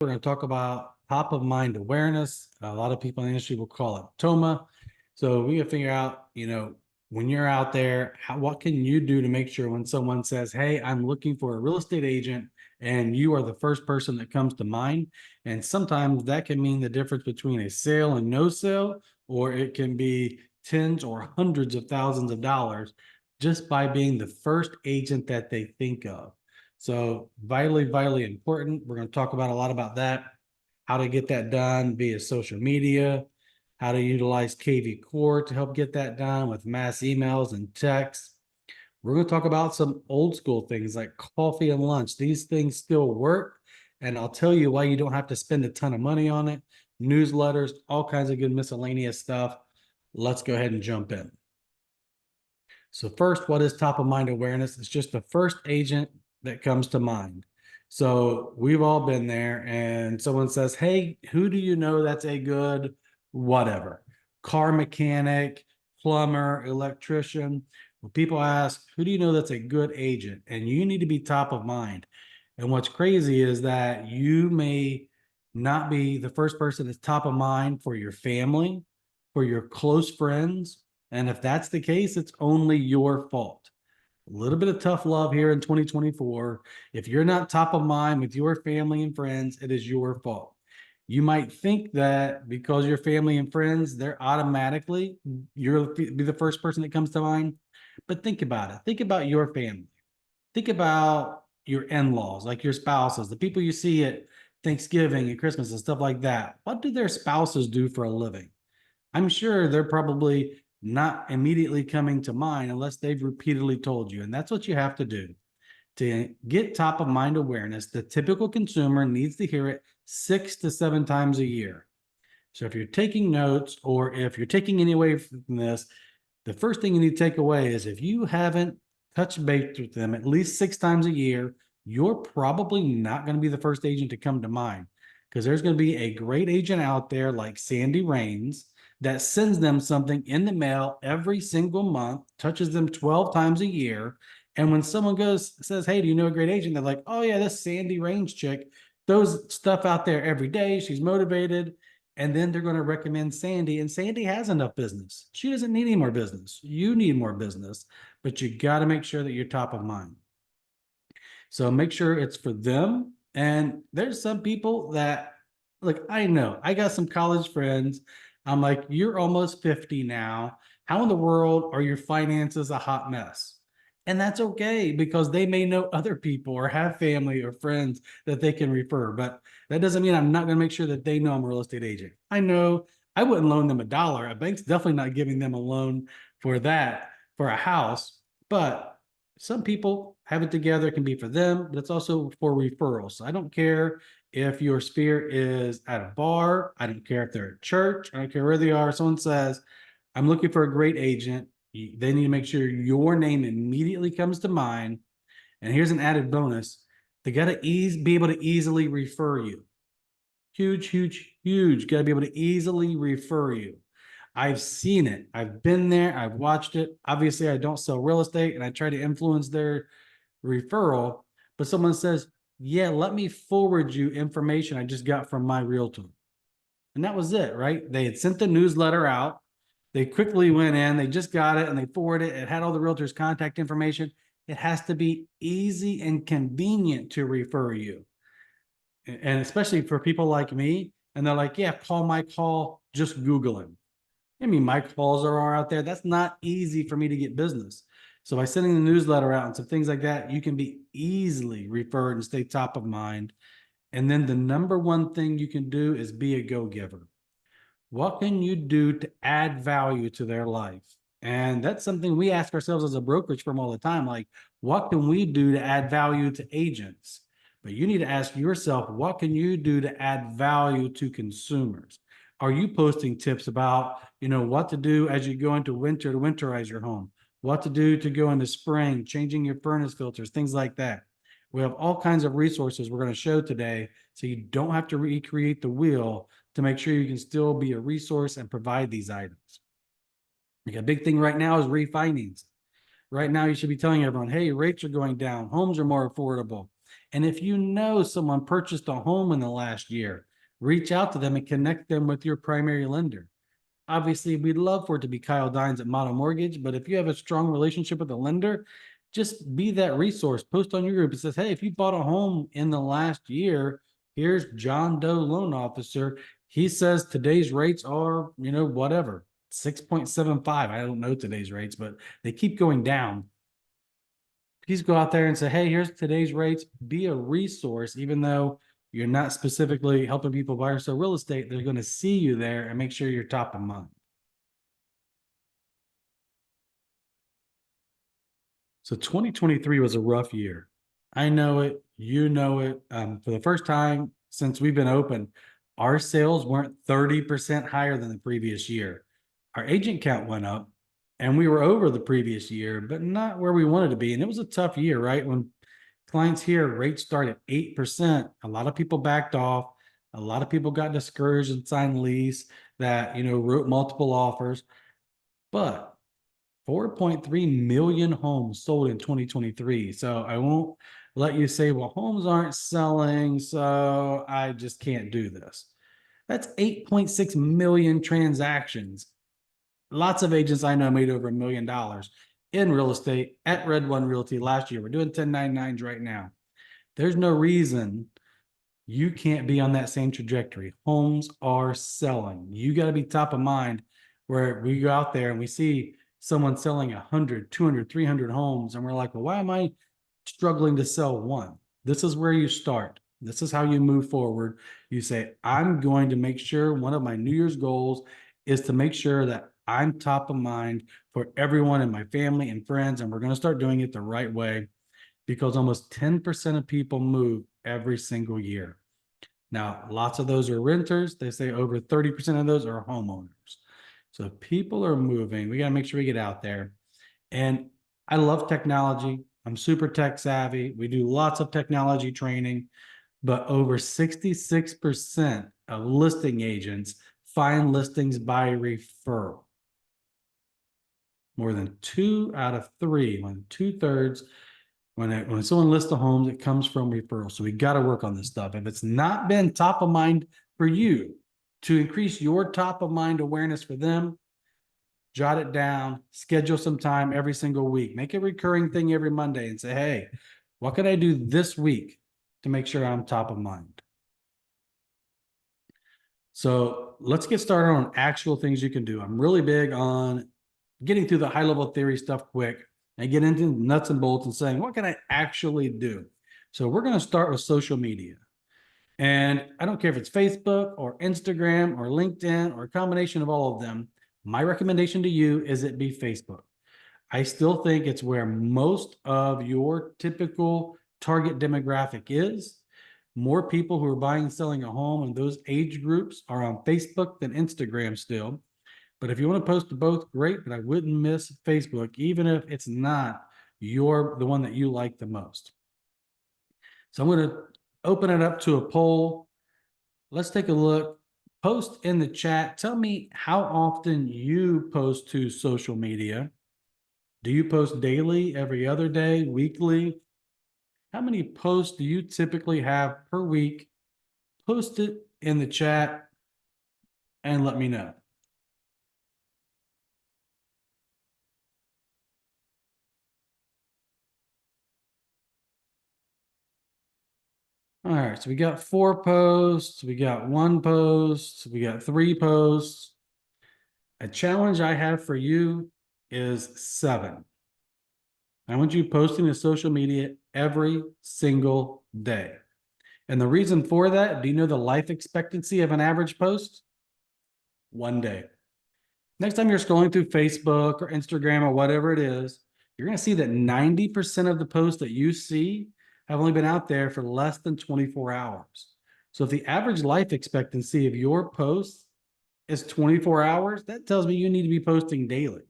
We're going to talk about top of mind awareness. A lot of people in the industry will call it TOMA. So we can figure out, when you're out there, what can you do to make sure when someone says, hey, I'm looking for a real estate agent, and you are the first person that comes to mind. And sometimes that can mean the difference between a sale and no sale, or it can be tens or hundreds of thousands of dollars just by being the first agent that they think of. So vitally, vitally important. We're going to talk about a lot about that, how to get that done via social media, how to utilize KV Core to help get that done with mass emails and texts. We're going to talk about some old school things like coffee and lunch. These things still work. And I'll tell you why you don't have to spend a ton of money on it. Newsletters, all kinds of good miscellaneous stuff. Let's go ahead and jump in. So first, what is top of mind awareness? It's just the first agent that comes to mind. So we've all been there and someone says, hey, who do you know that's a good whatever? Car mechanic, plumber, electrician. When people ask, who do you know that's a good agent? And you need to be top of mind. And what's crazy is that you may not be the first person that's top of mind for your family, for your close friends. And if that's the case, it's only your fault. A little bit of tough love here in 2024. If you're not top of mind with your family and friends, it is your fault. You might think that because your family and friends, they're automatically, you'll be the first person that comes to mind. But think about it. Think about your family. Think about your in-laws, like your spouses, the people you see at Thanksgiving and Christmas and stuff like that. What do their spouses do for a living? I'm sure they're probably not immediately coming to mind unless they've repeatedly told you. And that's what you have to do to get top of mind awareness. The typical consumer needs to hear it 6 to 7 times a year. So if you're taking notes or if you're taking any away from this, the first thing you need to take away is if you haven't touched base with them at least 6 times a year, you're probably not going to be the first agent to come to mind, because there's going to be a great agent out there like Sandy Rains that sends them something in the mail every single month, touches them 12 times a year. And when someone says, hey, do you know a great agent? They're like, oh yeah, this Sandy Rains chick throws stuff out there every day. She's motivated. And then they're going to recommend Sandy, and Sandy has enough business. She doesn't need any more business. You need more business, but you got to make sure that you're top of mind. So make sure it's for them. And there's some people that, like, I know I got some college friends. I'm like, you're almost 50 now. How in the world are your finances a hot mess? And that's okay, because they may know other people or have family or friends that they can refer. But that doesn't mean I'm not going to make sure that they know I'm a real estate agent. I know I wouldn't loan them $1. A bank's definitely not giving them a loan for that, for a house. But some people have it together. It can be for them, but it's also for referrals. So I don't care if your sphere is at a bar. I don't care if they're at church. I don't care where they are. Someone says, I'm looking for a great agent. They need to make sure your name immediately comes to mind. And here's an added bonus. They got to be able to easily refer you. Huge, huge, huge. Got to be able to easily refer you. I've seen it. I've been there. I've watched it. Obviously, I don't sell real estate and I try to influence their referral. But someone says, yeah, let me forward you information I just got from my realtor. And that was it, right? They had sent the newsletter out. They quickly went in, they just got it and they forwarded it. It had all the realtors' contact information. It has to be easy and convenient to refer you. And especially for people like me. And they're like, yeah, call my call, just Google him. I mean, my calls are out there. That's not easy for me to get business. So by sending the newsletter out and some things like that, you can be easily referred and stay top of mind. And then the number one thing you can do is be a go-giver. What can you do to add value to their life? And that's something we ask ourselves as a brokerage firm all the time. Like, what can we do to add value to agents? But you need to ask yourself, what can you do to add value to consumers? Are you posting tips about, what to do as you go into winter to winterize your home? What to do to go into spring, changing your furnace filters, things like that. We have all kinds of resources we're going to show today, so you don't have to recreate the wheel to make sure you can still be a resource and provide these items. Like a big thing right now is refinance. Right now, you should be telling everyone, hey, rates are going down. Homes are more affordable. And if you know someone purchased a home in the last year, reach out to them and connect them with your primary lender. Obviously, we'd love for it to be Kyle Dines at Model Mortgage, but if you have a strong relationship with a lender, just be that resource. Post on your group. It says, hey, if you bought a home in the last year, here's John Doe loan officer. He says today's rates are, whatever, 6.75. I don't know today's rates, but they keep going down. Please go out there and say, hey, here's today's rates. Be a resource, even though you're not specifically helping people buy or sell real estate. They're going to see you there and make sure you're top of mind. So 2023 was a rough year. I know it. You know it. For the first time since we've been open, our sales weren't 30% higher than the previous year. Our agent count went up and we were over the previous year, but not where we wanted to be. And it was a tough year, right? When clients here rates start at 8%, a lot of people backed off. A lot of people got discouraged and signed lease that, wrote multiple offers. But 4.3 million homes sold in 2023. So I won't let you say, well, homes aren't selling, so I just can't do this. That's 8.6 million transactions. Lots of agents I know made over $1 million in real estate at Red One Realty last year. We're doing 1099s right now. There's no reason you can't be on that same trajectory. Homes are selling. You got to be top of mind where we go out there and we see someone selling 100, 200, 300 homes. And we're like, well, why am I struggling to sell one? This is where you start. This is how you move forward. You say, I'm going to make sure one of my New Year's goals is to make sure that I'm top of mind for everyone in my family and friends. And we're going to start doing it the right way because almost 10% of people move every single year. Now, lots of those are renters. They say over 30% of those are homeowners. So people are moving. We got to make sure we get out there. And I love technology. I'm super tech savvy. We do lots of technology training, but over 66% of listing agents find listings by referral. More than 2 out of 3, when 2/3, when someone lists the homes, it comes from referral. So we got to work on this stuff. If it's not been top of mind for you to increase your top of mind awareness for them, jot it down, schedule some time every single week, make a recurring thing every Monday and say, hey, what can I do this week to make sure I'm top of mind? So let's get started on actual things you can do. I'm really big on getting through the high level theory stuff quick and get into nuts and bolts and saying, what can I actually do? So we're going to start with social media. And I don't care if it's Facebook or Instagram or LinkedIn or a combination of all of them. My recommendation to you is it be Facebook. I still think it's where most of your typical target demographic is. More people who are buying and selling a home in those age groups are on Facebook than Instagram still. But if you want to post to both, great, but I wouldn't miss Facebook, even if it's not the one that you like the most. So I'm going to open it up to a poll. Let's take a look. Post in the chat. Tell me how often you post to social media. Do you post daily, every other day, weekly? How many posts do you typically have per week? Post it in the chat and let me know. All right, so we got 4 posts, we got 1 post, we got 3 posts. A challenge I have for you is 7. I want you posting to social media every single day. And the reason for that, do you know the life expectancy of an average post? 1 day. Next time you're scrolling through Facebook or Instagram or whatever it is, you're going to see that 90% of the posts that you see have only been out there for less than 24 hours. So if the average life expectancy of your posts is 24 hours, that tells me you need to be posting daily.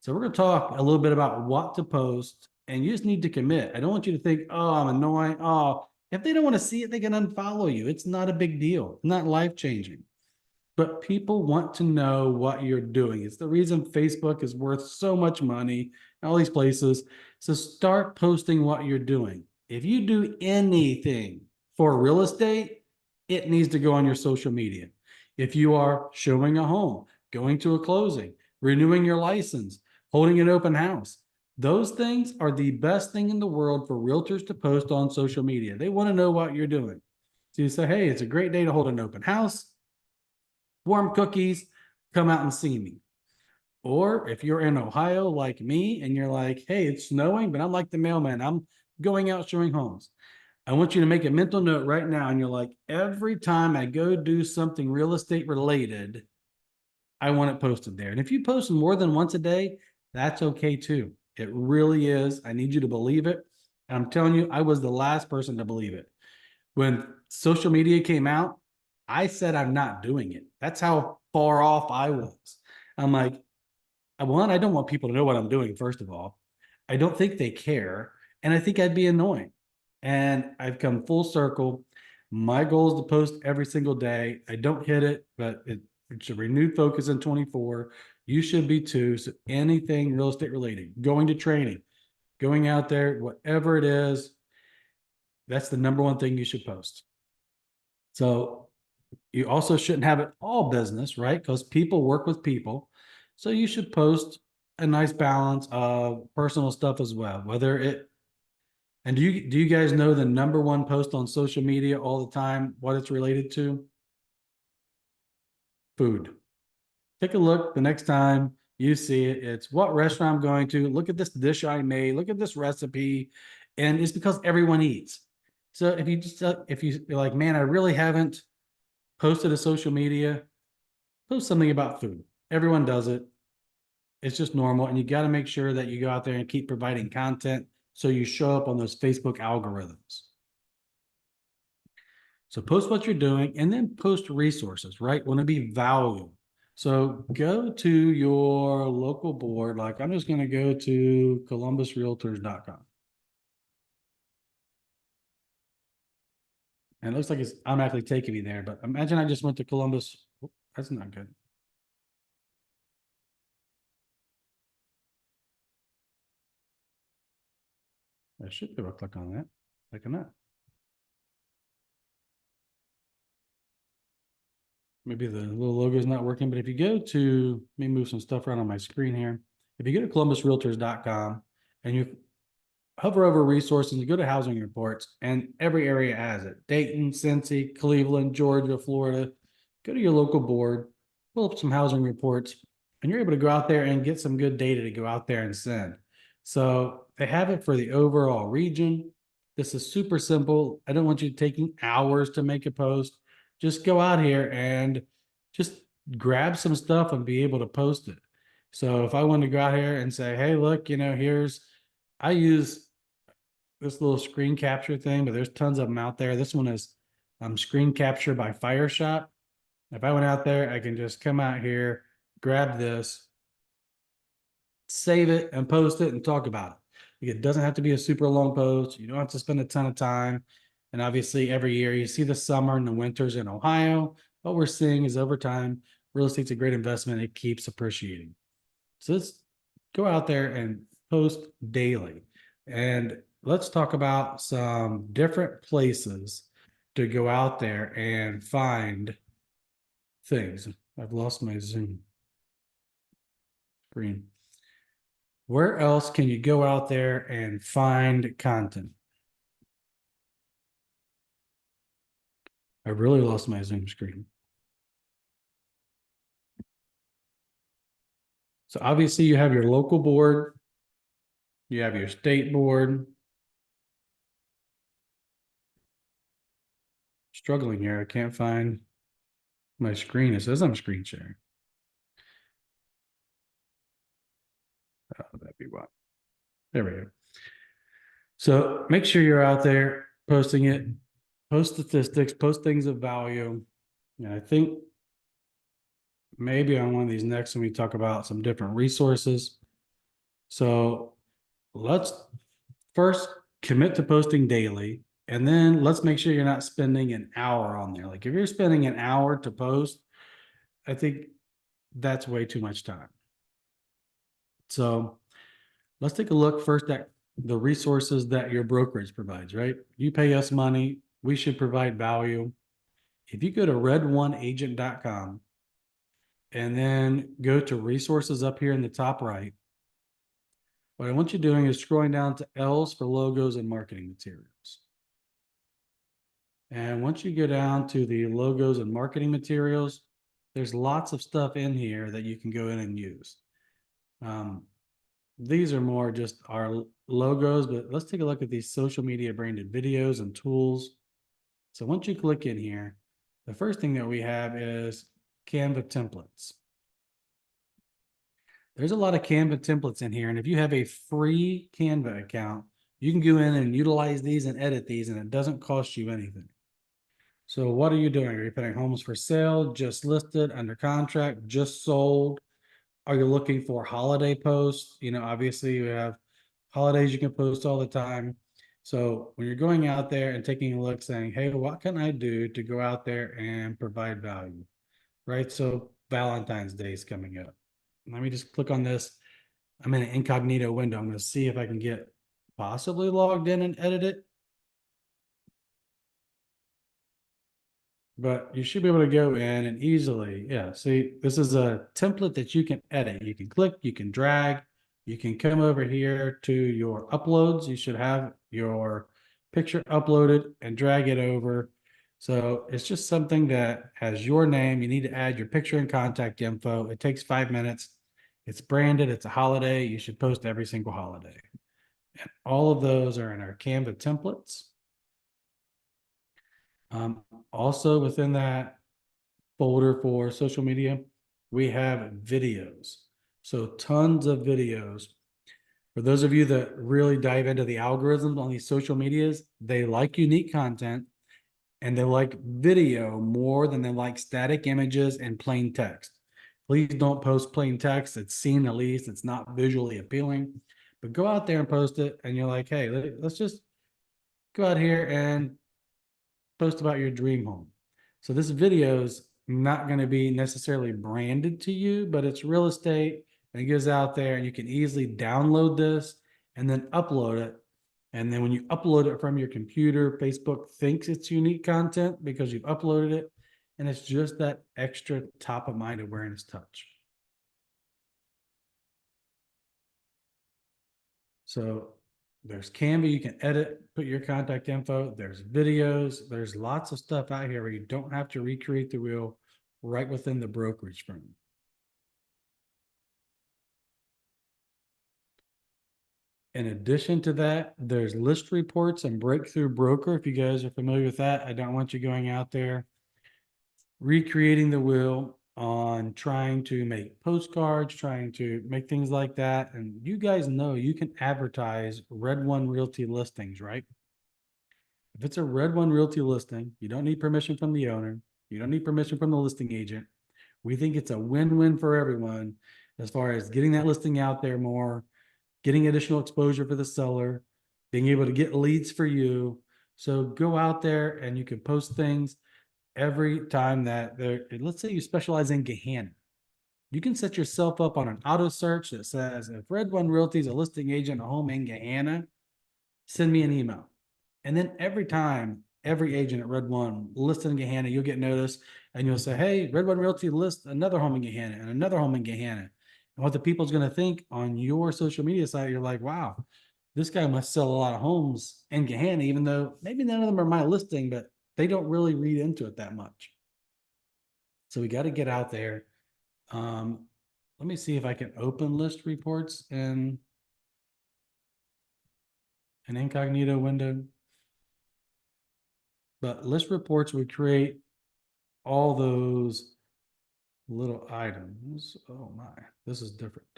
So we're going to talk a little bit about what to post, and you just need to commit. I don't want you to think, oh, I'm annoying. Oh, if they don't want to see it, they can unfollow you. It's not a big deal. It's not life-changing. But people want to know what you're doing. It's the reason Facebook is worth so much money, all these places. So start posting what you're doing. if you do anything for real estate, it needs to go on your social media. If you are showing a home, going to a closing, renewing your license, holding an open house, those things are the best thing in the world for realtors to post on social media. They want to know what you're doing. So you say, hey, it's a great day to hold an open house, warm cookies, come out and see me. Or if you're in Ohio like me and you're like, hey, it's snowing, but I'm like the mailman, I'm going out showing homes. I want you to make a mental note right now. And you're like, every time I go do something real estate related, I want it posted there. And if you post more than once a day, that's okay too. It really is. I need you to believe it. And I'm telling you, I was the last person to believe it. When social media came out, I said I'm not doing it. That's how far off I was. I'm like, one, I don't want people to know what I'm doing, first of all. I don't think they care. And I think I'd be annoying. And I've come full circle. My goal is to post every single day. I don't hit it, but it's a renewed focus in 24. You should be too. So anything real estate related, going to training, going out there, whatever it is, that's the number one thing you should post. So you also shouldn't have it all business, right? Because people work with people. So you should post a nice balance of personal stuff as well. Whether it and do you guys know the number one post on social media all the time, what it's related to? Food. Take a look the next time you see it. It's what restaurant I'm going to. Look at this dish I made. Look at this recipe. And it's because everyone eats. So if you're like, man, I really haven't posted a social media, post something about food. Everyone does it. It's just normal. And you got to make sure that you go out there and keep providing content so you show up on those Facebook algorithms. So post what you're doing and then post resources, right? Want to be valuable. So go to your local board. Like I'm just going to go to columbusrealtors.com. And it looks like it's automatically taking me there, but imagine I just went to Columbus. That's not good. I should be able to click on that. Click on that. Maybe the little logo is not working, but if you go to, let me move some stuff around on my screen here. If you go to columbusrealtors.com and you hover over resources, you go to housing reports, and every area has it. Dayton, Cincy, Cleveland, Georgia, Florida. Go to your local board, pull up some housing reports, and you're able to go out there and get some good data to go out there and send. So they have it for the overall region. This is super simple. I don't want you taking hours to make a post. Just go out here and just grab some stuff and be able to post it. So if I want to go out here and say, hey, look, here's, I use this little screen capture thing, but there's tons of them out there. This one is screen capture by Fireshot. If I went out there, I can just come out here, grab this, save it, and post it and talk about it. It doesn't have to be a super long post. You don't have to spend a ton of time. And obviously, every year you see the summer and the winters in Ohio. What we're seeing is over time, real estate's a great investment. It keeps appreciating. So let's go out there and post daily. And let's talk about some different places to go out there and find things. I've lost my Zoom screen. Where else can you go out there and find content? I really lost my Zoom screen. So obviously you have your local board, you have your state board. Struggling here. I can't find my screen. It says I'm screen sharing. Oh, that'd be why. There we go. So make sure you're out there posting it, post statistics, post things of value. And I think maybe on one of these next when we talk about some different resources. So let's first commit to posting daily. And then let's make sure you're not spending an hour on there. Like if you're spending an hour to post, I think that's way too much time. So let's take a look first at the resources that your brokerage provides, right? You pay us money, we should provide value. If you go to red1agent.com and then go to resources up here in the top right, what I want you doing is scrolling down to L's for logos and marketing materials. And once you go down to the logos and marketing materials, there's lots of stuff in here that you can go in and use. These are more just our logos, but let's take a look at these social media branded videos and tools. So once you click in here, the first thing that we have is Canva templates. There's a lot of Canva templates in here. And if you have a free Canva account, you can go in and utilize these and edit these, and it doesn't cost you anything. So what are you doing? Are you putting homes for sale, just listed, under contract, just sold? Are you looking for holiday posts? You know, obviously you have holidays you can post all the time. So when you're going out there and taking a look saying, hey, what can I do to go out there and provide value? Right? So Valentine's Day is coming up. Let me just click on this. I'm in an incognito window. I'm going to see if I can get possibly logged in and edit it. But you should be able to go in and easily, yeah, see, this is a template that you can edit. You can click, you can drag, you can come over here to your uploads. You should have your picture uploaded and drag it over. So it's just something that has your name. You need to add your picture and contact info. It takes 5 minutes. It's branded. It's a holiday. You should post every single holiday. And all of those are in our Canva templates. Also within that folder for social media, we have videos. So tons of videos. For those of you that really dive into the algorithms on these social medias, they like unique content and they like video more than they like static images and plain text. Please don't post plain text. It's seen the least. It's not visually appealing. But go out there and post it, and you're like, hey, let's just go out here and post about your dream home. So this video is not going to be necessarily branded to you, but it's real estate, and it goes out there and you can easily download this and then upload it. And then when you upload it from your computer, Facebook thinks it's unique content because you've uploaded it. And it's just that extra top of mind awareness touch. So there's Canva, you can edit, put your contact info. There's videos. There's lots of stuff out here where you don't have to recreate the wheel right within the brokerage firm. In addition to that, there's list reports and breakthrough broker. If you guys are familiar with that, I don't want you going out there recreating the wheel on trying to make postcards, trying to make things like that. And you guys know you can advertise Red One Realty listings, right? If it's a Red One Realty listing, you don't need permission from the owner. You don't need permission from the listing agent. We think it's a win-win for everyone as far as getting that listing out there more, getting additional exposure for the seller, being able to get leads for you. So go out there and you can post things every time that there, let's say you specialize in Gahanna. You can set yourself up on an auto search that says, if Red One Realty is a listing agent, a home in Gahanna, send me an email. And then every time, every agent at Red One lists in Gahanna, you'll get notice and you'll say, hey, Red One Realty lists another home in Gahanna and another home in Gahanna. And what the people's going to think on your social media site, you're like, wow, this guy must sell a lot of homes in Gahanna, even though maybe none of them are my listing, but they don't really read into it that much. So we got to get out there. Let me see if I can open list reports in an incognito window. But list reports would create all those little items. Oh my, this is different.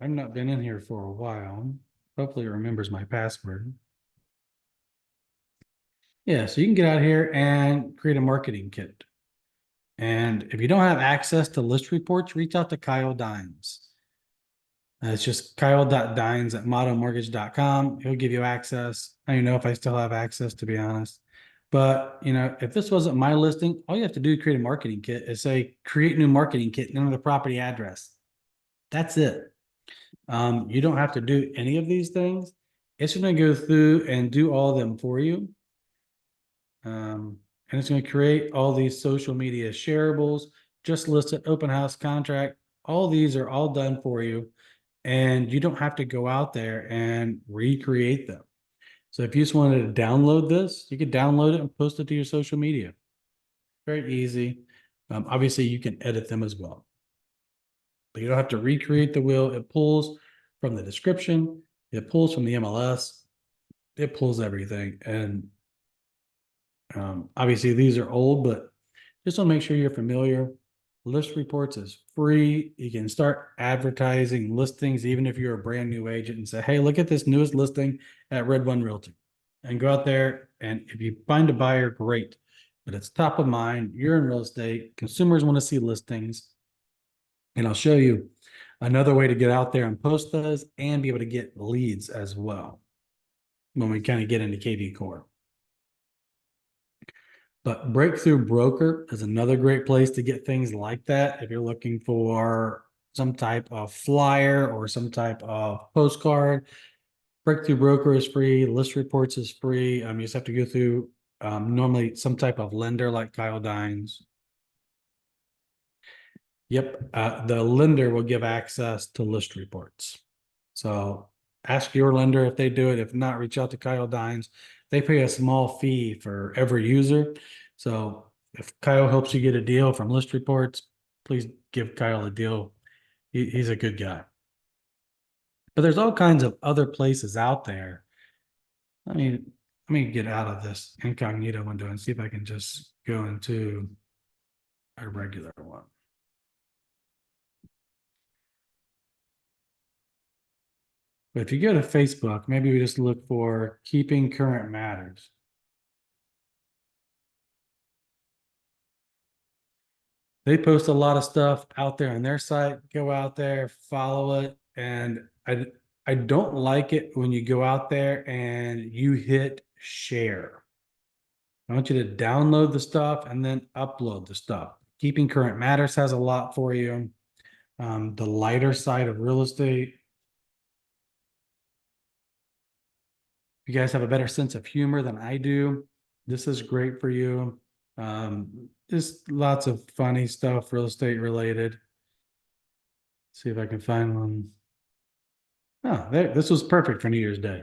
I've not been in here for a while. Hopefully it remembers my password. Yeah, so you can get out here and create a marketing kit. And if you don't have access to list reports, reach out to Kyle Dimes. It's just kyle.dines@mottomortgage.com. He'll give you access. I don't even know if I still have access, to be honest. But if this wasn't my listing, all you have to do to create a marketing kit is say create new marketing kit, name of the property address. That's it. You don't have to do any of these things. It's going to go through and do all of them for you. And it's going to create all these social media shareables, just listed open house contract. All these are all done for you. And you don't have to go out there and recreate them. So if you just wanted to download this, you could download it and post it to your social media. Very easy. Obviously, you can edit them as well, but you don't have to recreate the wheel. It pulls from the description, it pulls from the MLS, it pulls everything. And obviously, these are old, but just want to make sure you're familiar. List reports is free. You can start advertising listings, even if you're a brand new agent, and say, hey, look at this newest listing at Red One Realty. And go out there. And if you find a buyer, great. But it's top of mind. You're in real estate. Consumers want to see listings. And I'll show you another way to get out there and post those and be able to get leads as well when we kind of get into KV Core. But Breakthrough Broker is another great place to get things like that. If you're looking for some type of flyer or some type of postcard, Breakthrough Broker is free. List Reports is free. You just have to go through normally some type of lender like Kyle Dines. Yep, the lender will give access to list reports. So ask your lender if they do it. If not, reach out to Kyle Dines. They pay a small fee for every user. So if Kyle helps you get a deal from list reports, please give Kyle a deal. He's a good guy. But there's all kinds of other places out there. Let me get out of this incognito window and see if I can just go into a regular one. But if you go to Facebook, maybe we just look for Keeping Current Matters. They post a lot of stuff out there on their site. Go out there, follow it. And I don't like it when you go out there and you hit share. I want you to download the stuff and then upload the stuff. Keeping Current Matters has a lot for you. The lighter side of real estate. If you guys have a better sense of humor than I do, this is great for you. Just lots of funny stuff, real estate related. See if I can find one. Oh, this was perfect for New Year's Day.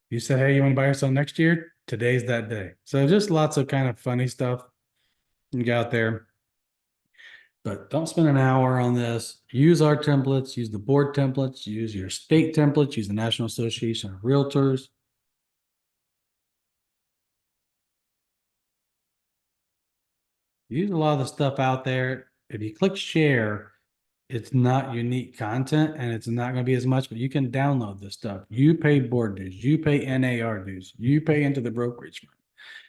You said, hey, you want to buy or sell next year? Today's that day. So just lots of kind of funny stuff you got out there. But don't spend an hour on this. Use our templates, use the board templates, use your state templates, use the National Association of Realtors. Use a lot of the stuff out there. If you click share, it's not unique content and it's not going to be as much, but you can download this stuff. You pay board dues, you pay NAR dues, you pay into the brokerage firm.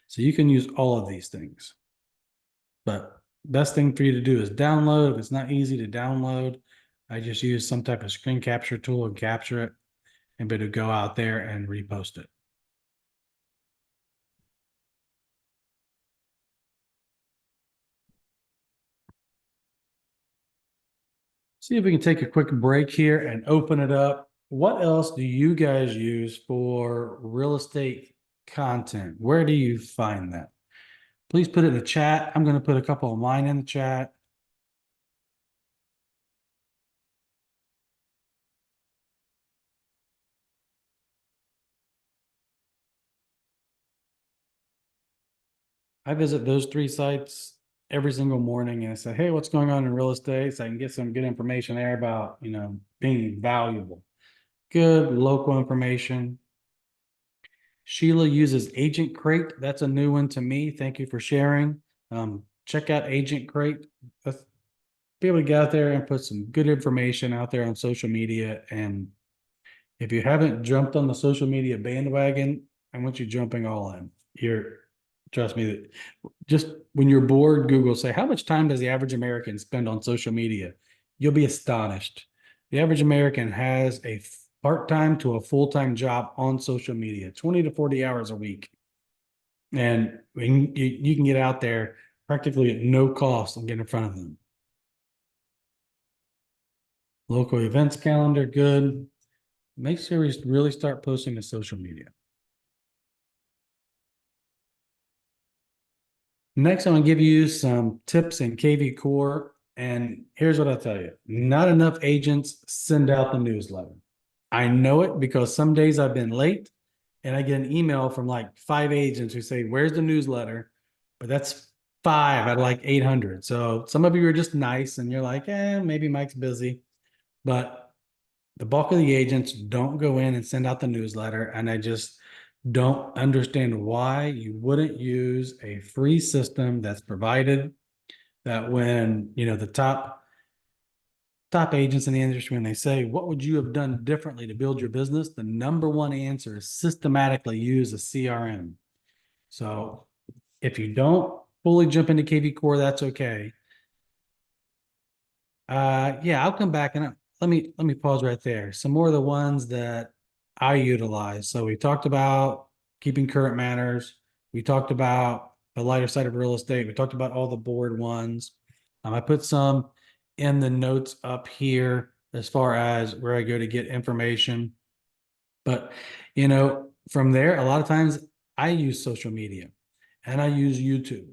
So you can use all of these things. But best thing for you to do is download. If it's not easy to download, I just use some type of screen capture tool and capture it and be able to go out there and repost it. See if we can take a quick break here and open it up. What else do you guys use for real estate content? Where do you find that? Please put it in the chat. I'm going to put a couple of mine in the chat. I visit those three sites every single morning and I say, hey, what's going on in real estate? So I can get some good information there about, being valuable. Good local information. Sheila uses Agent Crate. That's a new one to me. Thank you for sharing. Check out Agent Crate. Let's be able to get out there and put some good information out there on social media. And if you haven't jumped on the social media bandwagon, I want you jumping all in. Trust me, that just when you're bored, Google say, how much time does the average American spend on social media? You'll be astonished. The average American has a part-time to a full-time job on social media, 20 to 40 hours a week. And you can get out there practically at no cost and get in front of them. Local events calendar, good. Make sure we really start posting to social media. Next, I'm going to give you some tips in KV Core. And here's what I'll tell you. Not enough agents send out the newsletter. I know it because some days I've been late and I get an email from like 5 agents who say, "Where's the newsletter?" But that's 5 out of like 800. So some of you are just nice and you're like, maybe Mike's busy. But the bulk of the agents don't go in and send out the newsletter. And I just don't understand why you wouldn't use a free system that's provided, that when, the top agents in the industry, when they say, what would you have done differently to build your business? The number one answer is systematically use a CRM. So if you don't fully jump into KV Core, that's okay. Yeah, I'll come back and let me pause right there. Some more of the ones that I utilize. So we talked about keeping current manners. We talked about the lighter side of real estate. We talked about all the board ones. I put some in the notes up here as far as where I go to get information. But from there, a lot of times I use social media and I use YouTube.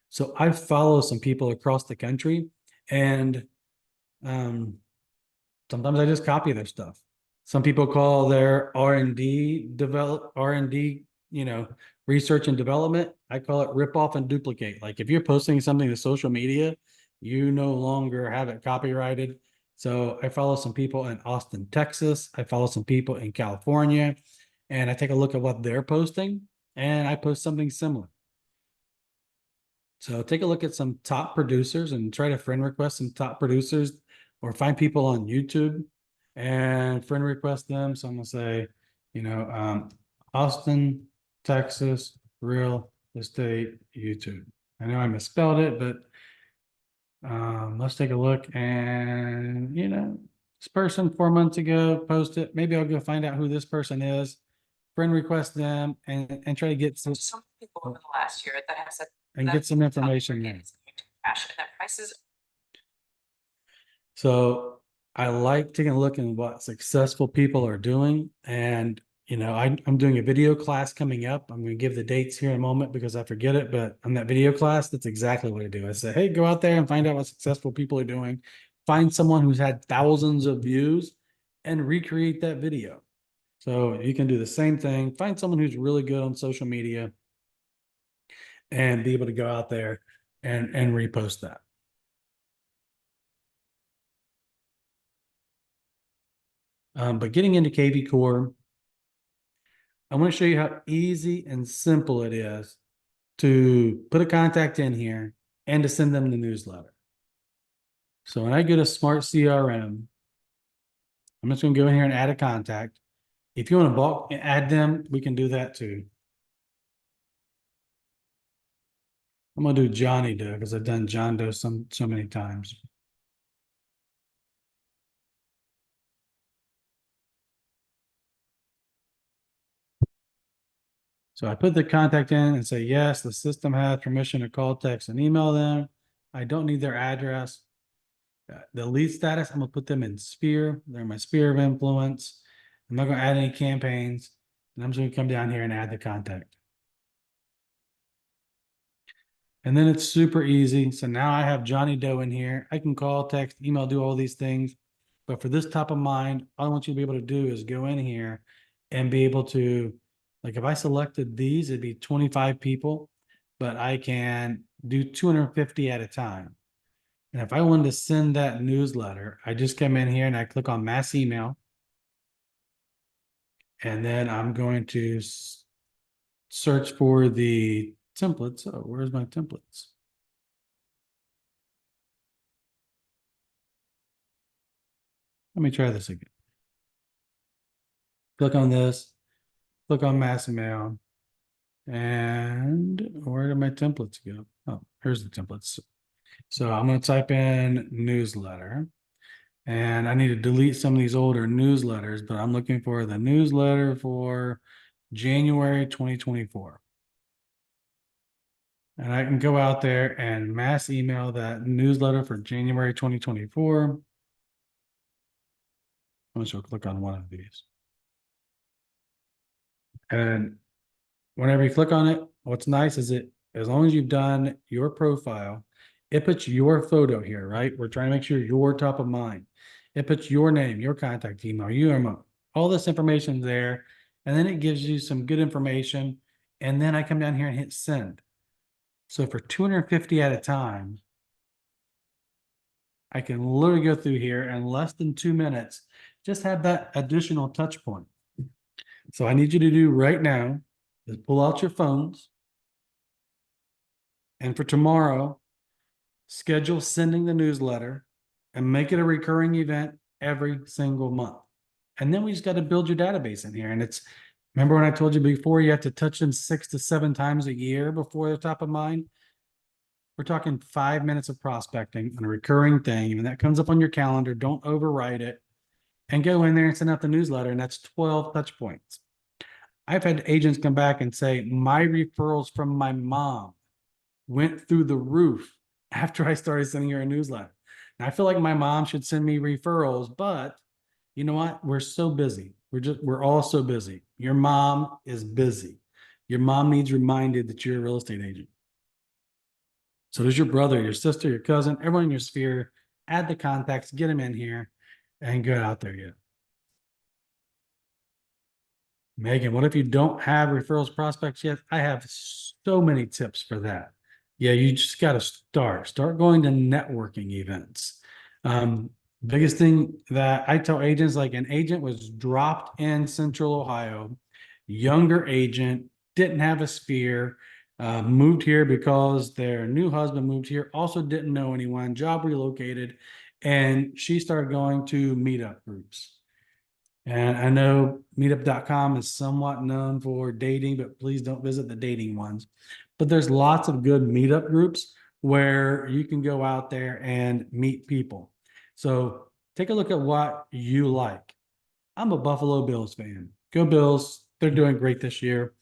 So I follow some people across the country and um, sometimes I just copy their stuff. Some people call their R&D, research and development. I call it rip off and duplicate. Like if you're posting something to social media, you no longer have it copyrighted. So I follow some people in Austin, Texas. I follow some people in California, and I take a look at what they're posting, and I post something similar. So take a look at some top producers and try to friend request some top producers or find people on YouTube and friend request them. So I'm gonna say, Austin, Texas, real estate YouTube. I know I misspelled it, but let's take a look. And this person 4 months ago posted. Maybe I'll go find out who this person is, friend request them, and try to get some people over the last year that have said and get some information there. Crash and that prices. So I like taking a look at what successful people are doing. And, I'm doing a video class coming up. I'm going to give the dates here in a moment because I forget it. But on that video class, that's exactly what I do. I say, hey, go out there and find out what successful people are doing. Find someone who's had thousands of views and recreate that video. So you can do the same thing. Find someone who's really good on social media and be able to go out there and repost that. But getting into KV Core, I want to show you how easy and simple it is to put a contact in here and to send them the newsletter. So when I go to Smart CRM, I'm just going to go in here and add a contact. If you want to bulk add them, we can do that too. I'm going to do Johnny Doe because I've done John Doe so many times. So I put the contact in and say, yes, the system has permission to call, text, and email them. I don't need their address. The lead status, I'm gonna put them in sphere. They're my sphere of influence. I'm not gonna add any campaigns. And I'm just gonna come down here and add the contact. And then it's super easy. So now I have Johnny Doe in here. I can call, text, email, do all these things. But for this top of mind, all I want you to be able to do is go in here and be able to, like if I selected these, it'd be 25 people, but I can do 250 at a time. And if I wanted to send that newsletter, I just come in here and I click on mass email. And then I'm going to search for the templates. Oh, where's my templates? Let me try this again. Click on this, click on mass email. And where did my templates go? Oh, here's the templates. So I'm going to type in newsletter. And I need to delete some of these older newsletters, but I'm looking for the newsletter for January 2024. And I can go out there and mass email that newsletter for January 2024. I'm just going to click on one of these. And whenever you click on it, what's nice is it, as long as you've done your profile, it puts your photo here, right? We're trying to make sure you're top of mind. It puts your name, your contact email, UMO, all this information there. And then it gives you some good information. And then I come down here and hit send. So for 250 at a time, I can literally go through here in less than 2 minutes, just have that additional touch point. So I need you to do right now is pull out your phones. And for tomorrow, schedule sending the newsletter and make it a recurring event every single month. And then we just got to build your database in here. And it's, remember when I told you before, you have to touch them 6 to 7 times a year before they're top of mind? We're talking 5 minutes of prospecting on a recurring thing. And that comes up on your calendar. Don't overwrite it and go in there and send out the newsletter. And that's 12 touch points. I've had agents come back and say, my referrals from my mom went through the roof after I started sending her a newsletter. And I feel like my mom should send me referrals, but you know what? We're so busy. We're all so busy. Your mom is busy. Your mom needs reminded that you're a real estate agent. So does your brother, your sister, your cousin, everyone in your sphere. Add the contacts, get them in here, and get out there yet. Megan, what if you don't have referrals prospects yet? I have so many tips for that. Yeah, you just got to start going to networking events. Biggest thing that I tell agents, like an agent was dropped in Central Ohio, younger agent, didn't have a sphere, moved here because their new husband moved here, also didn't know anyone, job relocated, and she started going to meetup groups. And I know meetup.com is somewhat known for dating, but please don't visit the dating ones. But there's lots of good meetup groups where you can go out there and meet people. So take a look at what you like. I'm a Buffalo Bills fan. Go Bills. They're doing great this year.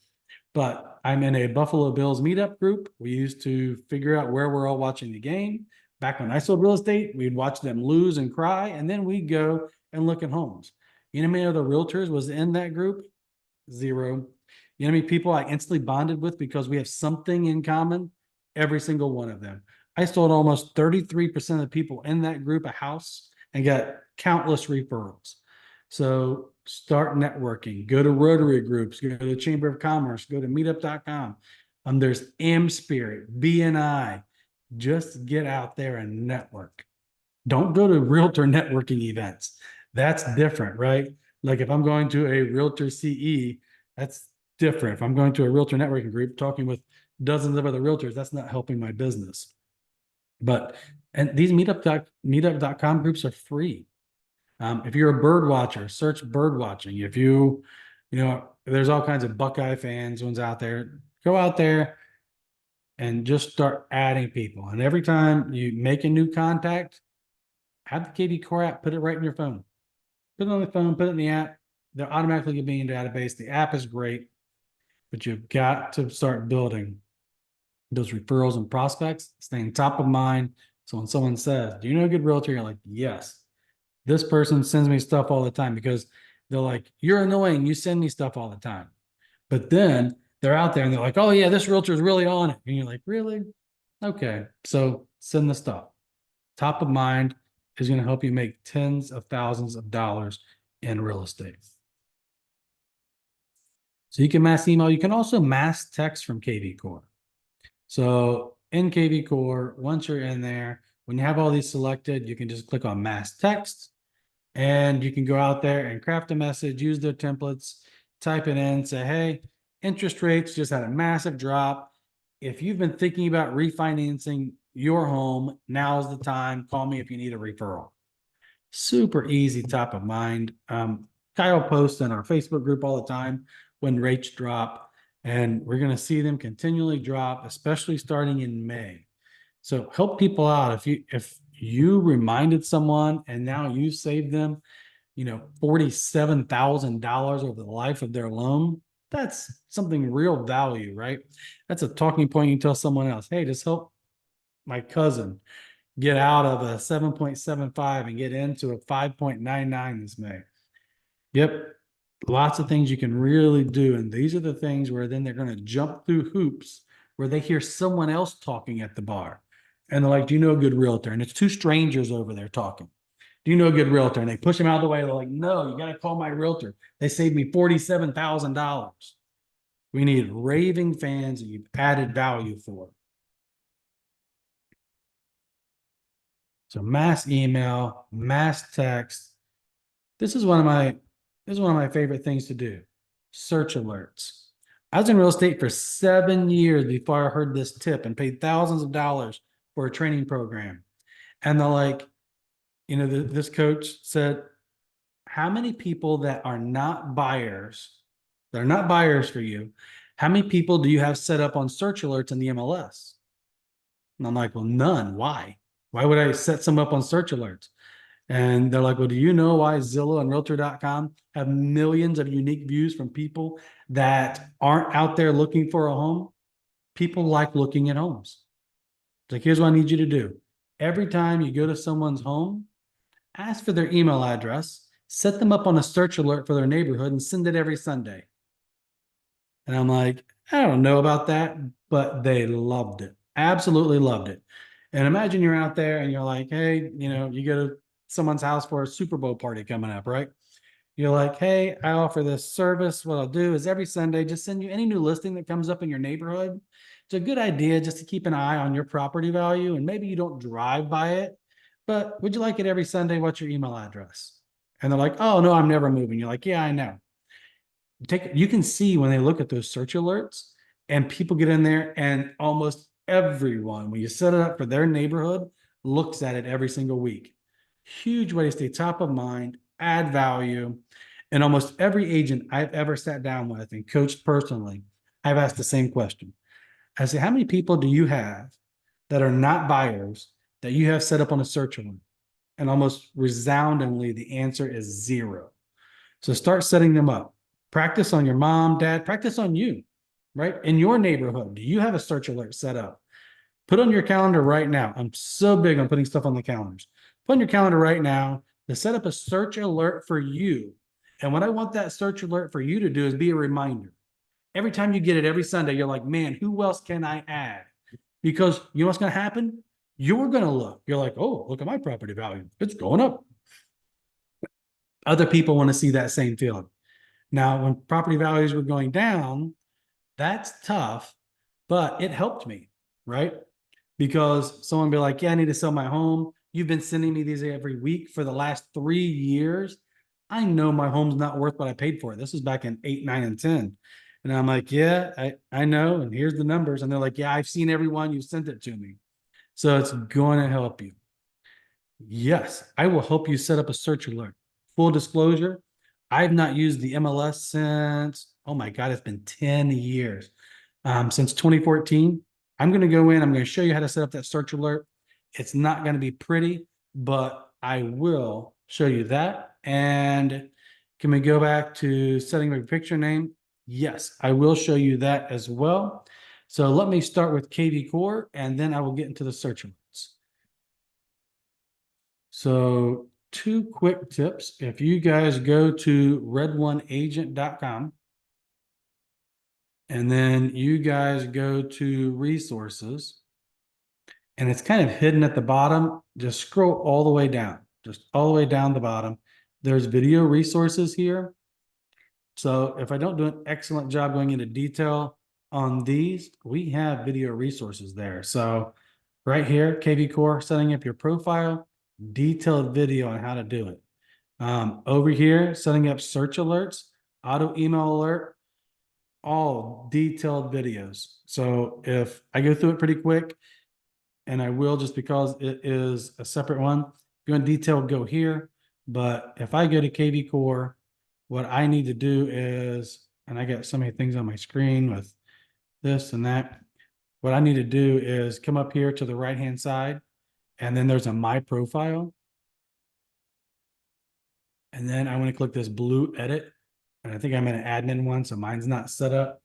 But I'm in a Buffalo Bills meetup group. We used to figure out where we're all watching the game. Back when I sold real estate, we'd watch them lose and cry, and then we'd go and look at homes. You know how many other realtors was in that group? Zero. You know how many people I instantly bonded with because we have something in common? Every single one of them. I sold almost 33% of the people in that group a house and got countless referrals. So start networking, go to Rotary groups, go to the Chamber of Commerce, go to meetup.com. There's M Spirit, BNI. Just get out there and network. Don't go to realtor networking events. That's different, right? Like if I'm going to a realtor CE, that's different. If I'm going to a realtor networking group, talking with dozens of other realtors, that's not helping my business. But, and these meetup.com groups are free. If you're a bird watcher, search bird watching. If there's all kinds of Buckeye fans, ones out there, go out there and just start adding people. And every time you make a new contact, have the KV Core app, put it right in your phone. Put it on the phone, put it in the app. They'll automatically get me in database. The app is great, but you've got to start building those referrals and prospects, staying top of mind. So when someone says, do you know a good realtor? You're like, yes, this person sends me stuff all the time, because they're like, you're annoying. You send me stuff all the time. But then they're out there and they're like, oh yeah, this realtor is really on it. And you're like, really? Okay. So send the stuff. Top of mind is going to help you make tens of thousands of dollars in real estate. So you can mass email. You can also mass text from KV Core. So in KV Core, once you're in there, when you have all these selected, you can just click on mass text, and you can go out there and craft a message, use their templates, type it in, say, hey, interest rates just had a massive drop. If you've been thinking about refinancing your home, now's the time. Call me if you need a referral. Super easy, top of mind. Kyle posts in our Facebook group all the time when rates drop, and we're going to see them continually drop, especially starting in May. So help people out. If you reminded someone and now you saved them, $47,000 over the life of their loan, That's something real value, right? That's a talking point you tell someone else. Hey, just help my cousin get out of a 7.75 and get into a 5.99 this May. Yep. Lots of things you can really do. And these are the things where then they're going to jump through hoops where they hear someone else talking at the bar. And they're like, do you know a good realtor? And it's two strangers over there talking. Do you know a good realtor? And they push them out of the way. They're like, no, you got to call my realtor. They saved me $47,000. We need raving fans that you've added value for. So mass email, mass text. This is one of my favorite things to do. Search alerts. I was in real estate for 7 years before I heard this tip and paid thousands of dollars for a training program. And they're like, this coach said, how many people that are not buyers, for you, how many people do you have set up on search alerts in the MLS? And I'm like, well, none. Why? Why would I set some up on search alerts? And they're like, well, do you know why Zillow and Realtor.com have millions of unique views from people that aren't out there looking for a home? People like looking at homes. It's like, here's what I need you to do. Every time you go to someone's home, ask for their email address, set them up on a search alert for their neighborhood, and send it every Sunday. And I'm like, I don't know about that, but they loved it. Absolutely loved it. And imagine you're out there and you're like, hey, you go to someone's house for a Super Bowl party coming up, right? You're like, hey, I offer this service. What I'll do is every Sunday, just send you any new listing that comes up in your neighborhood. It's a good idea just to keep an eye on your property value. And maybe you don't drive by it, but would you like it every Sunday? What's your email address? And they're like, oh, no, I'm never moving. You're like, yeah, I know. You can see when they look at those search alerts and people get in there, and almost everyone, when you set it up for their neighborhood, looks at it every single week. Huge way to stay top of mind, add value. And almost every agent I've ever sat down with and coached personally, I've asked the same question. I say, how many people do you have that are not buyers that you have set up on a search alert? And almost resoundingly, the answer is zero. So start setting them up. Practice on your mom, dad, practice on you, right? In your neighborhood, do you have a search alert set up? Put on your calendar right now. I'm so big on putting stuff on the calendars. Put on your calendar right now to set up a search alert for you. And what I want that search alert for you to do is be a reminder. Every time you get it every Sunday, you're like, man, who else can I add? Because you know what's going to happen? You're going to look. You're like, oh, look at my property value. It's going up. Other people want to see that same feeling. Now, when property values were going down, that's tough, but it helped me, right? Because someone would be like, yeah, I need to sell my home. You've been sending me these every week for the last 3 years. I know my home's not worth what I paid for it. This was back in 8, 9, and 10. And I'm like, yeah, I know. And here's the numbers. And they're like, yeah, I've seen every one. You sent it to me. So it's going to help you. Yes, I will help you set up a search alert. Full disclosure, I've not used the MLS since, oh my God, it's been 10 years. Since 2014. I'm going to go in, I'm going to show you how to set up that search alert. It's not going to be pretty, but I will show you that. And can we go back to setting my picture name? Yes, I will show you that as well. So let me start with KV Core, and then I will get into the search alerts. So two quick tips. If you guys go to red1agent.com and then you guys go to resources, and it's kind of hidden at the bottom, just scroll all the way down, just all the way down the bottom. There's video resources here. So if I don't do an excellent job going into detail on these, we have video resources there. So right here, KV Core, setting up your profile, detailed video on how to do it. Over here, setting up search alerts, auto email alert, all detailed videos. So if I go through it pretty quick, and I will just because it is a separate one, if you want detail, go here. But if I go to KV Core, what I need to do is, and I got so many things on my screen with this and that. What I need to do is come up here to the right-hand side, and then there's a My Profile. And then I want to click this blue edit. and I think I'm in an admin one, so mine's not set up.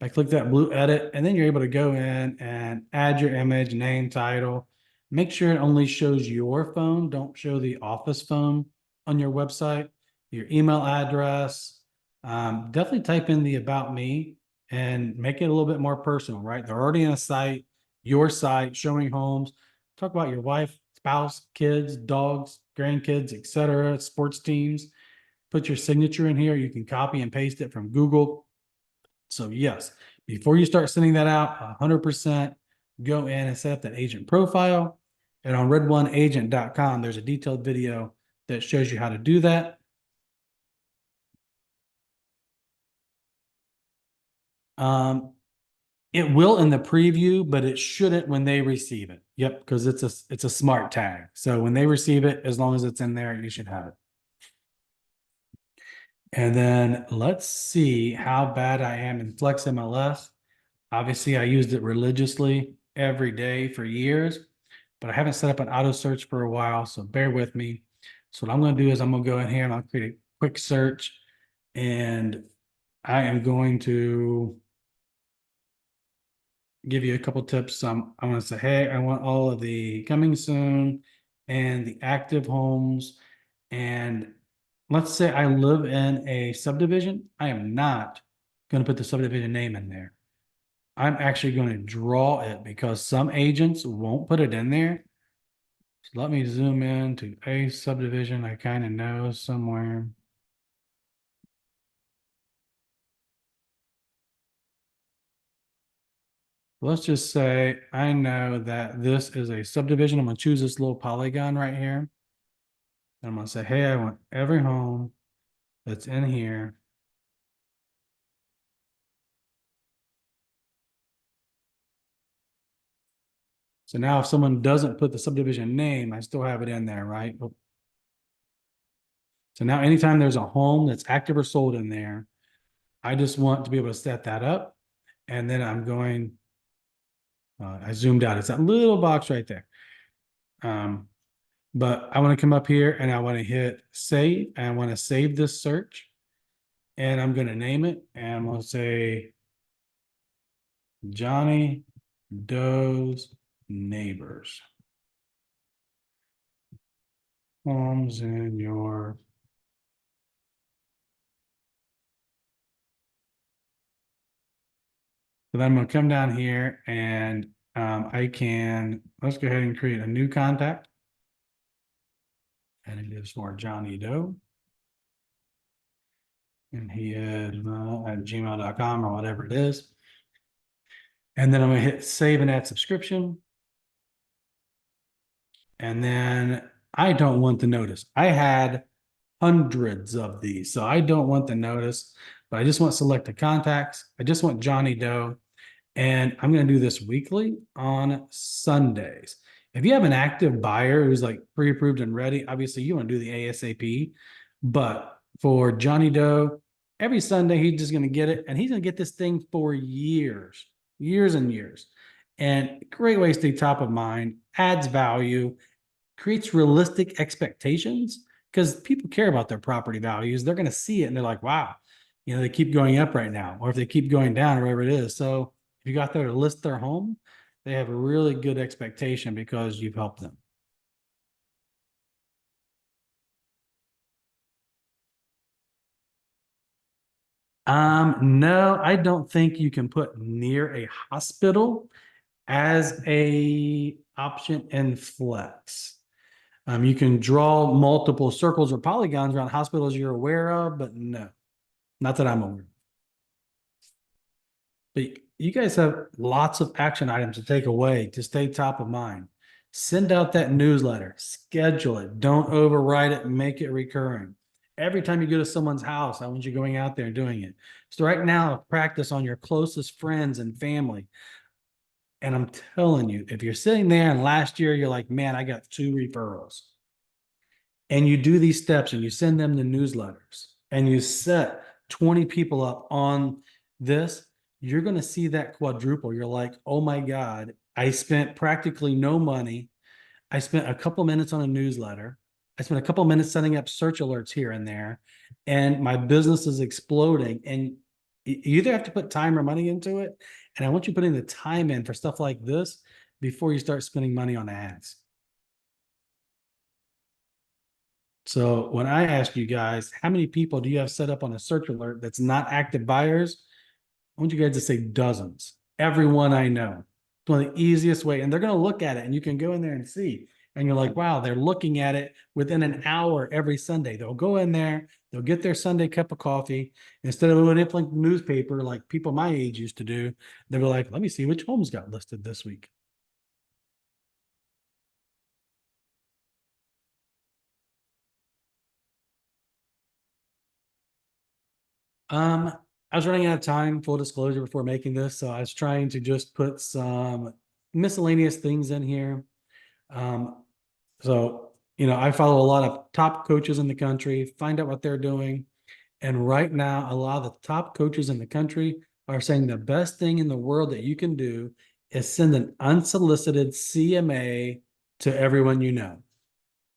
I click that blue edit, and then you're able to go in and add your image, name, title. Make sure it only shows your phone. Don't show the office phone on your website. Your email address. Definitely type in the about me and make it a little bit more personal, right? They're already in a site, your site, showing homes. Talk about your wife, spouse, kids, dogs, grandkids, etc., sports teams. Put your signature in here. You can copy and paste it from Google. So yes, before you start sending that out, 100% go in and set up that agent profile. And on red1agent.com, there's a detailed video that shows you how to do that. Um, it will in the preview, but it shouldn't when they receive it. Yep, because it's a smart tag. So when they receive it, as long as it's in there, you should have it. And then let's see how bad I am in Flex MLS. Obviously, I used it religiously every day for years, but I haven't set up an auto search for a while, so bear with me. So what I'm going to do is I'm going to go in here and I'll create a quick search, and I am going to give you a couple tips. I'm going to say, hey, I want all of the coming soon and the active homes. And let's say I live in a subdivision. I am not going to put the subdivision name in there. I'm actually going to draw it because some agents won't put it in there. So let me zoom in to a subdivision I kind of know somewhere. Let's just say I know that this is a subdivision. I'm going to choose this little polygon right here. And I'm going to say, hey, I want every home that's in here. So now if someone doesn't put the subdivision name, I still have it in there, right? So now anytime there's a home that's active or sold in there, I just want to be able to set that up. And then I'm going, I zoomed out. It's that little box right there. Um, but I want to come up here and I want to hit save. And I want to save this search. And I'm going to name it. And I'm going to say Johnny Doe's neighbors. Homes in your. So then I'm going to come down here and I can, let's go ahead and create a new contact. And it is for Johnny Doe. And he is at gmail.com or whatever it is. And then I'm going to hit save and add subscription. And then I don't want the notice. I had hundreds of these, so I don't want the notice, but I just want selected contacts. I just want Johnny Doe. And I'm going to do this weekly on Sundays. If you have an active buyer who's like pre-approved and ready, obviously you want to do the ASAP. But for Johnny Doe, every Sunday he's just going to get it, and he's going to get this thing for years, years and years. And great way to stay top of mind, adds value, creates realistic expectations because people care about their property values. They're going to see it and they're like, wow, they keep going up right now, or if they keep going down, or whatever it is. So if you got there to list their home, they have a really good expectation because you've helped them. No, I don't think you can put near a hospital as a option in Flex. You can draw multiple circles or polygons around hospitals you're aware of, but no, not that I'm aware of. But you guys have lots of action items to take away to stay top of mind. Send out that newsletter, schedule it, don't override it, make it recurring. Every time you go to someone's house, I want you going out there and doing it. So right now, practice on your closest friends and family. And I'm telling you, if you're sitting there and last year you're like, man, I got 2 referrals, and you do these steps and you send them the newsletters and you set 20 people up on this, you're going to see that quadruple. You're like, oh my God, I spent practically no money. I spent a couple minutes on a newsletter. I spent a couple minutes setting up search alerts here and there, and my business is exploding. And you either have to put time or money into it. And I want you putting the time in for stuff like this before you start spending money on ads. So when I ask you guys, how many people do you have set up on a search alert that's not active buyers? I want you guys to say dozens. Everyone I know. It's one of the easiest way, and they're going to look at it, and you can go in there and see. And you're like, wow, they're looking at it within an hour every Sunday. They'll go in there, they'll get their Sunday cup of coffee. Instead of opening up like the newspaper, like people my age used to do, they were like, let me see which homes got listed this week. Um, I was running out of time, full disclosure, before making this, so I was trying to just put some miscellaneous things in here. Um, so, I follow a lot of top coaches in the country, find out what they're doing. And right now, a lot of the top coaches in the country are saying the best thing in the world that you can do is send an unsolicited CMA to everyone you know.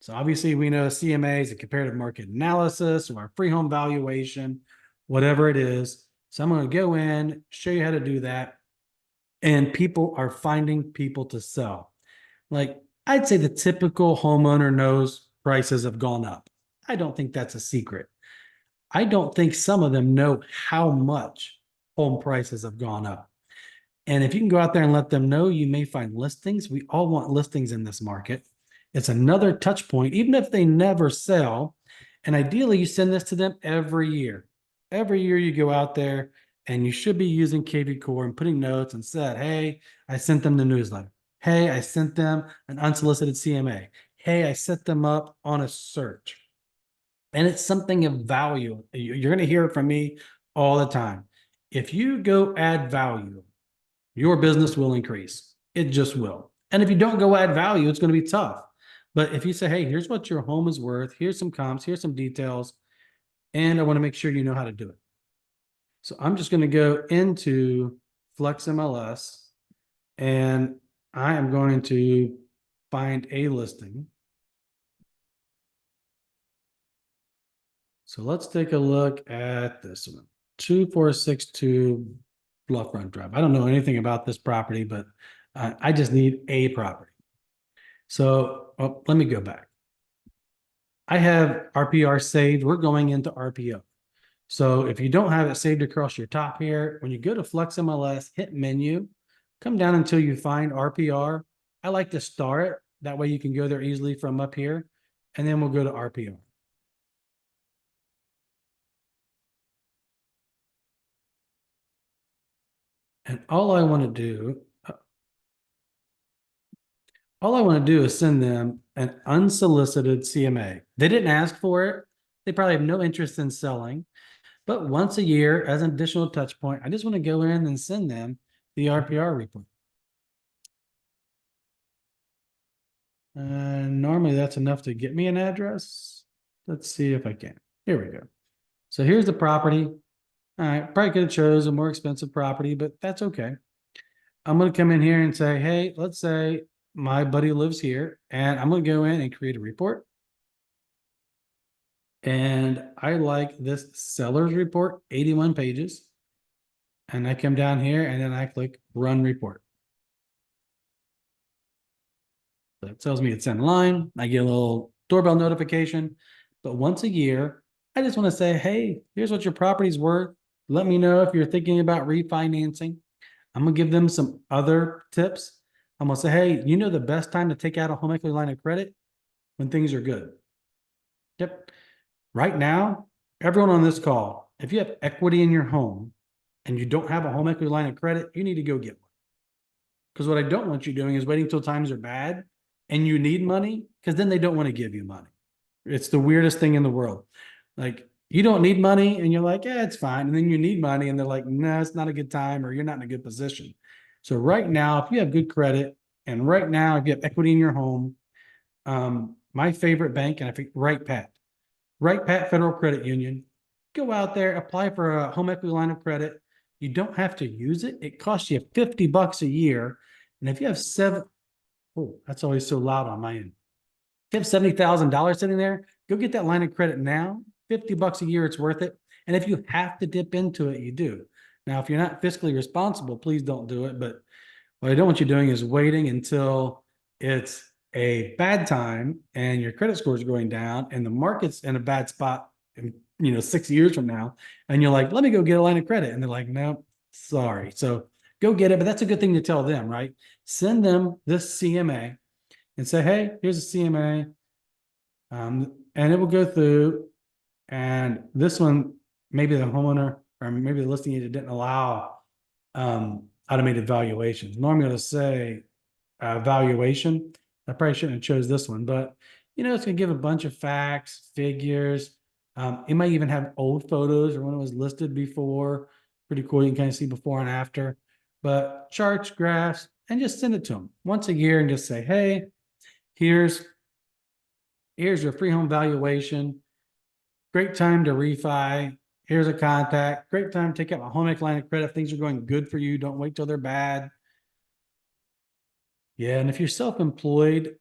So obviously we know CMA is a comparative market analysis or a free home valuation, whatever it is. So I'm going to go in, show you how to do that. And people are finding people to sell. Like I'd say the typical homeowner knows prices have gone up. I don't think that's a secret. I don't think some of them know how much home prices have gone up. And if you can go out there and let them know, you may find listings. We all want listings in this market. It's another touch point, even if they never sell. And ideally, you send this to them every year. Every year you go out there and you should be using KV Core and putting notes and said, hey, I sent them the newsletter. Hey, I sent them an unsolicited CMA. Hey, I set them up on a search. And it's something of value. You're going to hear it from me all the time. If you go add value, your business will increase. It just will. And if you don't go add value, it's going to be tough. But if you say, hey, here's what your home is worth, here's some comps, here's some details, and I want to make sure you know how to do it. So I'm just going to go into Flex MLS and I am going to find a listing. So let's take a look at this one, 2462 Bluff Run Drive. I don't know anything about this property, but I just need a property. So let me go back. I have RPR saved. We're going into RPO. So if you don't have it saved across your top here, when you go to Flex MLS, hit menu, come down until you find RPR. I like to star it. That way you can go there easily from up here. And then we'll go to RPR. And all I want to do is send them an unsolicited CMA. They didn't ask for it. They probably have no interest in selling. But once a year, as an additional touch point, I just want to go in and send them the RPR report. Normally that's enough to get me an address. Let's see if I can. Here we go. So here's the property. All right, probably could have chose a more expensive property, but that's okay. I'm going to come in here and say, hey, let's say my buddy lives here, and I'm going to go in and create a report. And I like this seller's report, 81 pages. And I come down here and then I click run report. So it tells me it's in line. I get a little doorbell notification. But once a year, I just want to say, hey, here's what your property's worth. Let me know if you're thinking about refinancing. I'm going to give them some other tips. I'm going to say, hey, you know the best time to take out a home equity line of credit? When things are good. Yep. Right now, everyone on this call, if you have equity in your home and you don't have a home equity line of credit, you need to go get one. Because what I don't want you doing is waiting until times are bad and you need money, because then they don't want to give you money. It's the weirdest thing in the world. Like you don't need money and you're like, yeah, it's fine. And then you need money and they're like, no, it's not a good time or you're not in a good position. So right now, if you have good credit and right now, if you have equity in your home, my favorite bank, and I think Right Pat Federal Credit Union, go out there, apply for a home equity line of credit. You don't have to use it. It costs you $50 a year. And if you have seven, oh, that's always so loud on my end. you have $70,000 sitting there, go get that line of credit now. $50 a year, it's worth it. And if you have to dip into it, you do. Now, if you're not fiscally responsible, please don't do it. But what I don't want you doing is waiting until it's a bad time and your credit score is going down and the market's in a bad spot in, 6 years from now. And you're like, let me go get a line of credit. And they're like, no, sorry. So go get it. But that's a good thing to tell them, right? Send them this CMA and say, hey, here's a CMA. And it will go through. And this one, maybe the homeowner or maybe the listing agent didn't allow automated valuations. Normally, I'm going to say valuation. I probably shouldn't have chose this one, but it's going to give a bunch of facts, figures. It might even have old photos or when it was listed before. Pretty cool. You can kind of see before and after, but charts, graphs, and just send it to them once a year and just say, hey, here's your free home valuation. Great time to refi. Here's a contact. Great time to take out a home equity line of credit. If things are going good for you, don't wait till they're bad. Yeah, and if you're self-employed,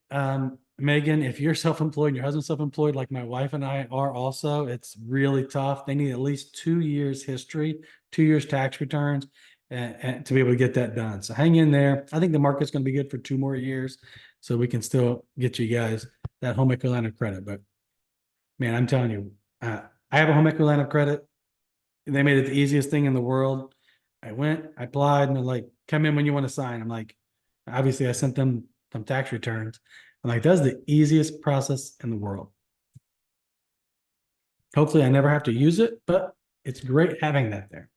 Megan, if you're self-employed and your husband's self-employed, like my wife and I are also, it's really tough. They need at least 2 years history, 2 years tax returns, and to be able to get that done. So hang in there. I think the market's going to be good for 2 more years, so we can still get you guys that home equity line of credit. But man, I'm telling you, I have a home equity line of credit. They made it the easiest thing in the world. I went, I applied, and they're like, come in when you want to sign. I'm like, obviously, I sent them some tax returns. I'm like, that's the easiest process in the world. Hopefully, I never have to use it, but it's great having that there.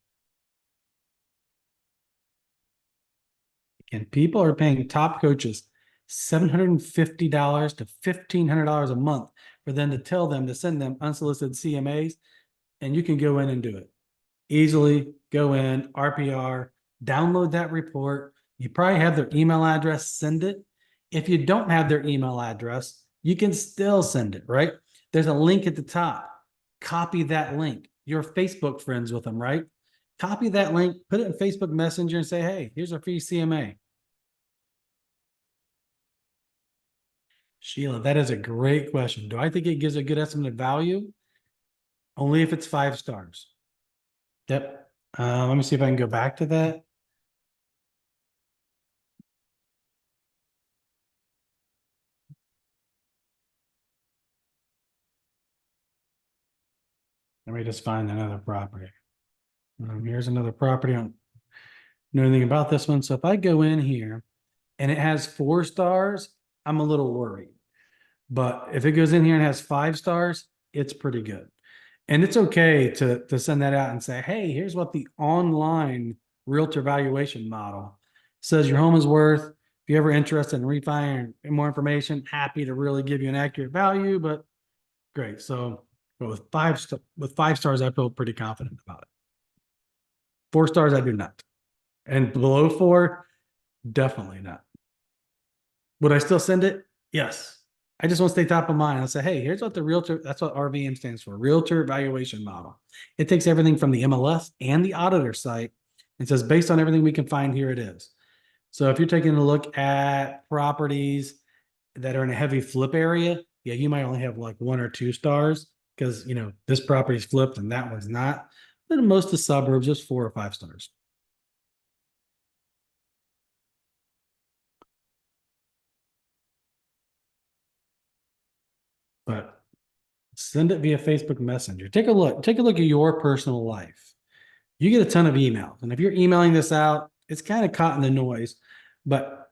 And people are paying top coaches $750 to $1,500 a month for them to tell them to send them unsolicited CMAs, and you can go in and do it. Easily go in, RPR, download that report. You probably have their email address, send it. If you don't have their email address, you can still send it, right? There's a link at the top. Copy that link. You're Facebook friends with them, right? Copy that link, put it in Facebook Messenger and say, hey, here's a free CMA. Sheila, that is a great question. Do I think it gives a good estimate of value? Only if it's 5 stars. Yep. Let me see if I can go back to that. Let me just find another property. Here's another property. I don't know anything about this one. So if I go in here and it has 4 stars, I'm a little worried. But if it goes in here and has 5 stars, it's pretty good. And it's okay to send that out and say, hey, here's what the online realtor valuation model says your home is worth. If you're ever interested in refining more information, happy to really give you an accurate value, but great. So but with 5 stars, I feel pretty confident about it. 4 stars, I do not. And below 4, definitely not. Would I still send it? Yes. I just want to stay top of mind. I'll say, hey, here's what the realtor, that's what RVM stands for, realtor valuation model. It takes everything from the MLS and the auditor site and says, based on everything we can find, here it is. So if you're taking a look at properties that are in a heavy flip area, yeah, you might only have like 1 or 2 stars because, this property's flipped and that one's not. But in most of the suburbs, just 4 or 5 stars. But send it via Facebook Messenger. Take a look. Take a look at your personal life. You get a ton of emails. And if you're emailing this out, it's kind of caught in the noise. But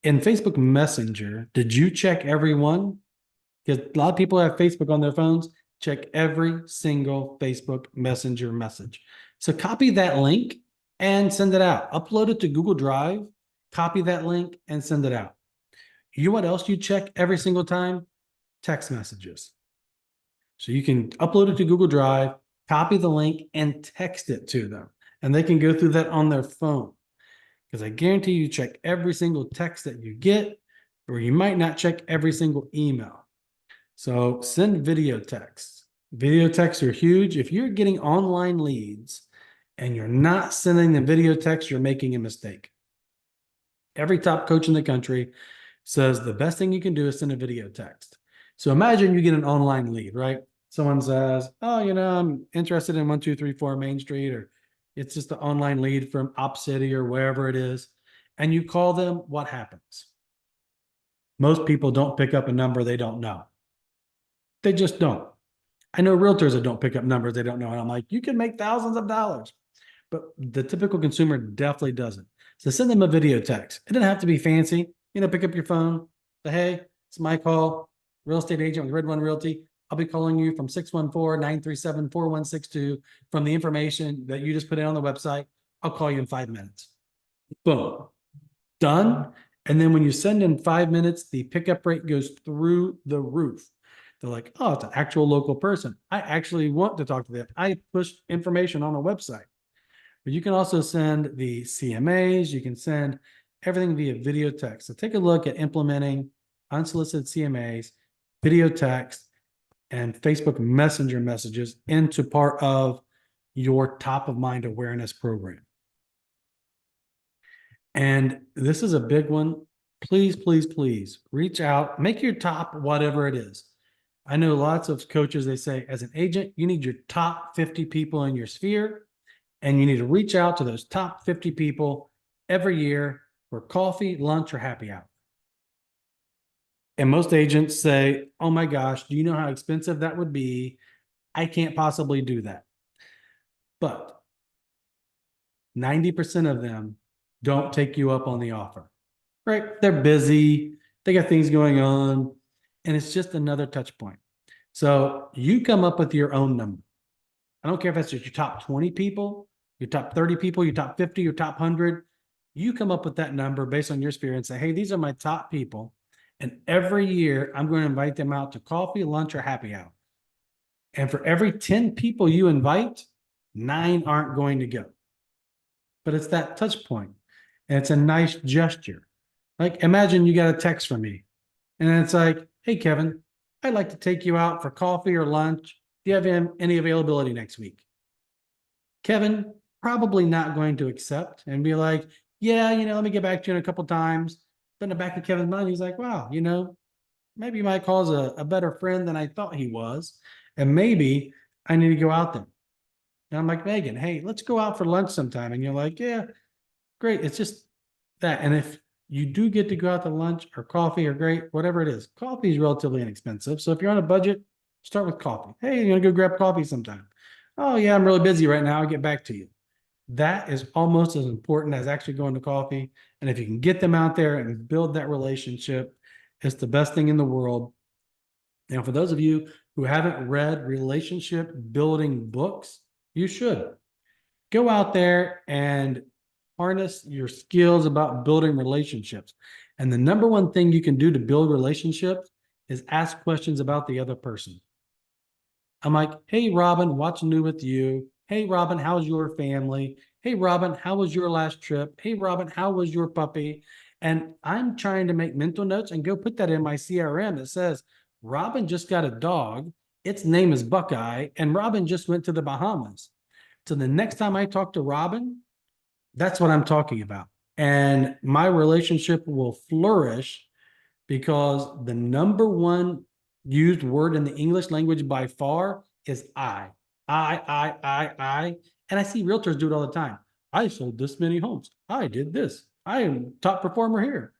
in Facebook Messenger, did you check every one? Because a lot of people have Facebook on their phones. Check every single Facebook Messenger message. So copy that link and send it out. Upload it to Google Drive, copy that link and send it out. You know what else you check every single time? Text messages. So you can upload it to Google Drive, copy the link, and text it to them. And they can go through that on their phone. Because I guarantee you check every single text that you get, or you might not check every single email. So send video texts. Video texts are huge. If you're getting online leads and you're not sending the video text, you're making a mistake. Every top coach in the country says the best thing you can do is send a video text. So imagine you get an online lead, right? Someone says, "Oh, I'm interested in 1234 Main Street," or it's just an online lead from Op City or wherever it is. And you call them, what happens? Most people don't pick up a number they don't know. They just don't. I know realtors that don't pick up numbers they don't know. And I'm like, you can make thousands of dollars. But the typical consumer definitely doesn't. So send them a video text. It doesn't have to be fancy. Pick up your phone. Say, hey, it's my call, real estate agent with Red One Realty. I'll be calling you from 614-937-4162 from the information that you just put in on the website. I'll call you in 5 minutes. Boom. Done. And then when you send in 5 minutes, the pickup rate goes through the roof. They're like, oh, it's an actual local person. I actually want to talk to them. I push information on a website. But you can also send the CMAs. You can send everything via video text. So take a look at implementing unsolicited CMAs, video text, and Facebook Messenger messages into part of your top of mind awareness program. And this is a big one. Please, please, please reach out, make your top whatever it is. I know lots of coaches, they say, as an agent, you need your top 50 people in your sphere, and you need to reach out to those top 50 people every year for coffee, lunch, or happy hour. And most agents say, oh my gosh, do you know how expensive that would be? I can't possibly do that. But 90% of them don't take you up on the offer, right? They're busy, they got things going on, and it's just another touch point. So you come up with your own number. I don't care if that's just your top 20 people, your top 30 people, your top 50, your top 100. You come up with that number based on your sphere and say, hey, these are my top people. And every year I'm going to invite them out to coffee, lunch, or happy hour. And for every 10 people you invite, 9 aren't going to go. But it's that touch point, and it's a nice gesture. Like, imagine you got a text from me, and it's like, hey, Kevin, I'd like to take you out for coffee or lunch. Do you have any availability next week? Kevin probably not going to accept and be like, yeah, let me get back to you in a couple times. But in the back of Kevin's mind, he's like, wow, maybe my call's a better friend than I thought he was. And maybe I need to go out there. And I'm like, Megan, hey, let's go out for lunch sometime. And you're like, yeah, great. It's just that. And if you do get to go out to lunch or coffee or great, whatever it is, coffee is relatively inexpensive. So if you're on a budget, start with coffee. Hey, you want to go grab coffee sometime? Oh, yeah, I'm really busy right now. I'll get back to you. That is almost as important as actually going to coffee. And if you can get them out there and build that relationship, it's the best thing in the world. Now, for those of you who haven't read relationship building books, you should go out there and harness your skills about building relationships. And the number one thing you can do to build relationships is ask questions about the other person. I'm like, hey, Robin, what's new with you? Hey, Robin, how's your family? Hey, Robin, how was your last trip? Hey, Robin, how was your puppy? And I'm trying to make mental notes and go put that in my CRM that says, Robin just got a dog. Its name is Buckeye, and Robin just went to the Bahamas. So the next time I talk to Robin, that's what I'm talking about. And my relationship will flourish because the number one used word in the English language by far is I. I. And I see realtors do it all the time. I sold this many homes. I did this. I am top performer here.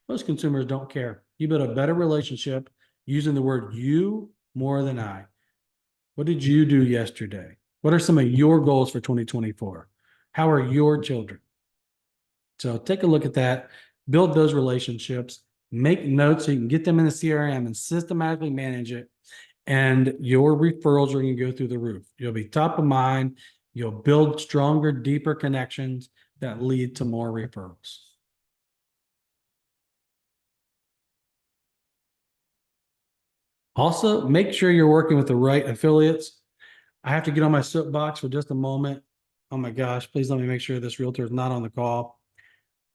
Most consumers don't care. You build a better relationship using the word you more than I. What did you do yesterday? What are some of your goals for 2024? How are your children? So take a look at that, build those relationships, make notes so you can get them in the CRM and systematically manage it. And your referrals are going to go through the roof. You'll be top of mind. You'll build stronger, deeper connections that lead to more referrals. Also, make sure you're working with the right affiliates. I have to get on my soapbox for just a moment. Oh my gosh, please let me make sure this realtor is not on the call.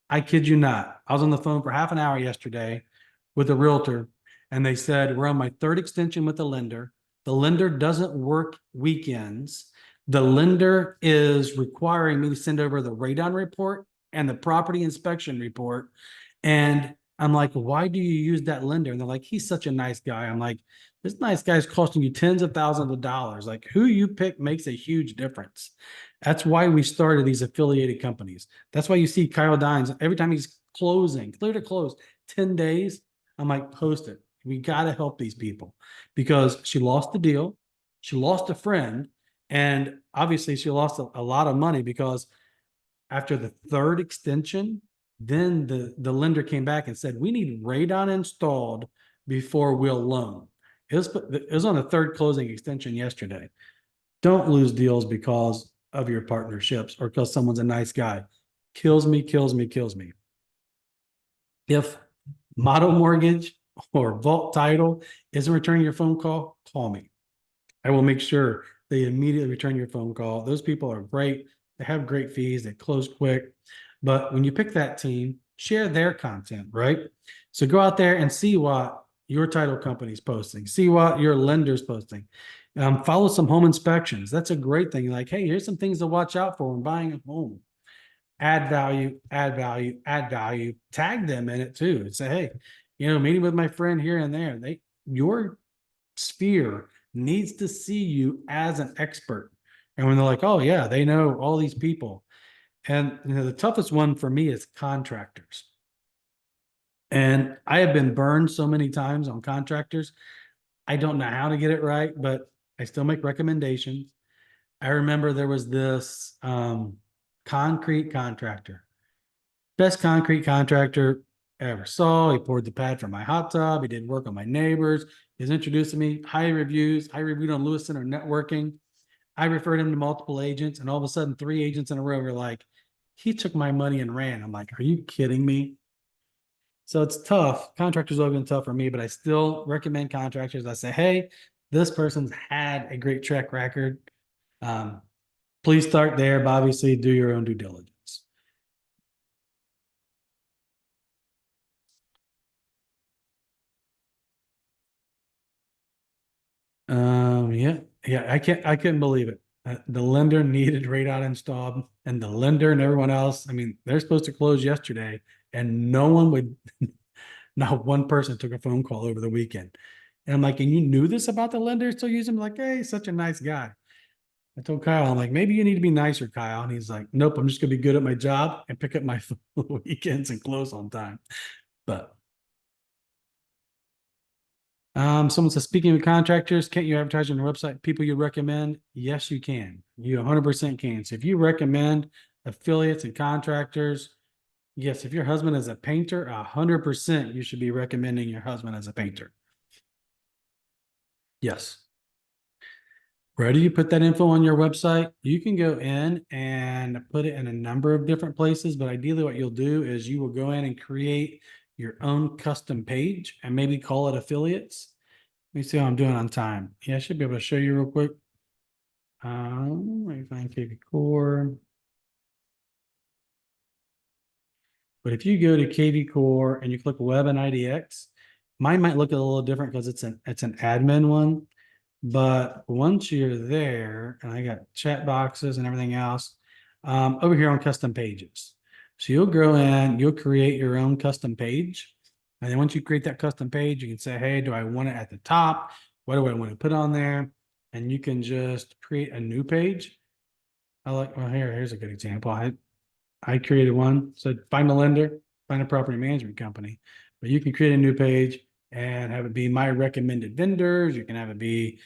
I kid you not. I was on the phone for half an hour yesterday with a realtor, and they said, we're on my third extension with the lender. The lender doesn't work weekends. The lender is requiring me to send over the radon report and the property inspection report. And I'm like, why do you use that lender? And they're like, he's such a nice guy. I'm like, this nice guy's costing you tens of thousands of dollars. Like, who you pick makes a huge difference. That's why we started these affiliated companies. That's why you see Kyle Dines every time he's closing, clear to close, 10 days. I'm like, post it. We got to help these people because she lost the deal. She lost a friend. And obviously, she lost a lot of money because after the third extension, then the lender came back and said, we need radon installed before we'll loan. It was on the third closing extension yesterday. Don't lose deals because of your partnerships or because someone's a nice guy. Kills me, kills me, kills me. If Motto Mortgage or Vault Title isn't returning your phone call me. I will make sure they immediately return your phone call. Those people are great. They have great fees. They close quick. But when you pick that team, share their content, right? So go out there and see what your title company's posting. See what your lender's posting. Follow some home inspections. That's a great thing. Like, hey, here's some things to watch out for when buying a home. Add value, add value, add value. Tag them in it too. And say, hey, meeting with my friend here and there. Your sphere needs to see you as an expert. And when they're like, oh, yeah, they know all these people. And the toughest one for me is contractors. And I have been burned so many times on contractors. I don't know how to get it right, but I still make recommendations. I remember there was this concrete contractor, best concrete contractor I ever saw. He poured the pad for my hot tub. He did work on my neighbors. He was introduced to me, high reviews. I reviewed on Lewis Center Networking. I referred him to multiple agents, and all of a sudden, three agents in a row were like, he took my money and ran. I'm like, are you kidding me? So it's tough. Contractors have been tough for me, but I still recommend contractors. I say, hey, this person's had a great track record. Um, please start there, but obviously do your own due diligence. Yeah, yeah, I couldn't believe it. The lender needed radar installed, and the lender and everyone else. I mean, they're supposed to close yesterday, and no one would. Not one person took a phone call over the weekend. And I'm like, and you knew this about the lender still use him? Like, hey, he's such a nice guy. I told Kyle, I'm like, maybe you need to be nicer, Kyle. And he's like, nope, I'm just gonna be good at my job and pick up my weekends and close on time. But someone says, speaking of contractors, can't you advertise on your website people you recommend? Yes, you can. You 100% can. So if you recommend affiliates and contractors, yes, if your husband is a painter, 100% you should be recommending your husband as a painter. Yes. Where do you put that info on your website? You can go in and put it in a number of different places, but ideally what you'll do is you will go in and create your own custom page and maybe call it affiliates. Let me see how I'm doing on time. Yeah, I should be able to show you real quick. Let me find KV Core. But if you go to KV Core and you click Web and IDX, mine might look a little different because it's an admin one. But once you're there, and I got chat boxes and everything else, over here on custom pages. So you'll go in, you'll create your own custom page. And then once you create that custom page, you can say, hey, do I want it at the top? What do I want to put on there? And you can just create a new page. Well, here's a good example. I created one, said find a lender, find a property management company. But you can create a new page and have it be my recommended vendors. You can have it be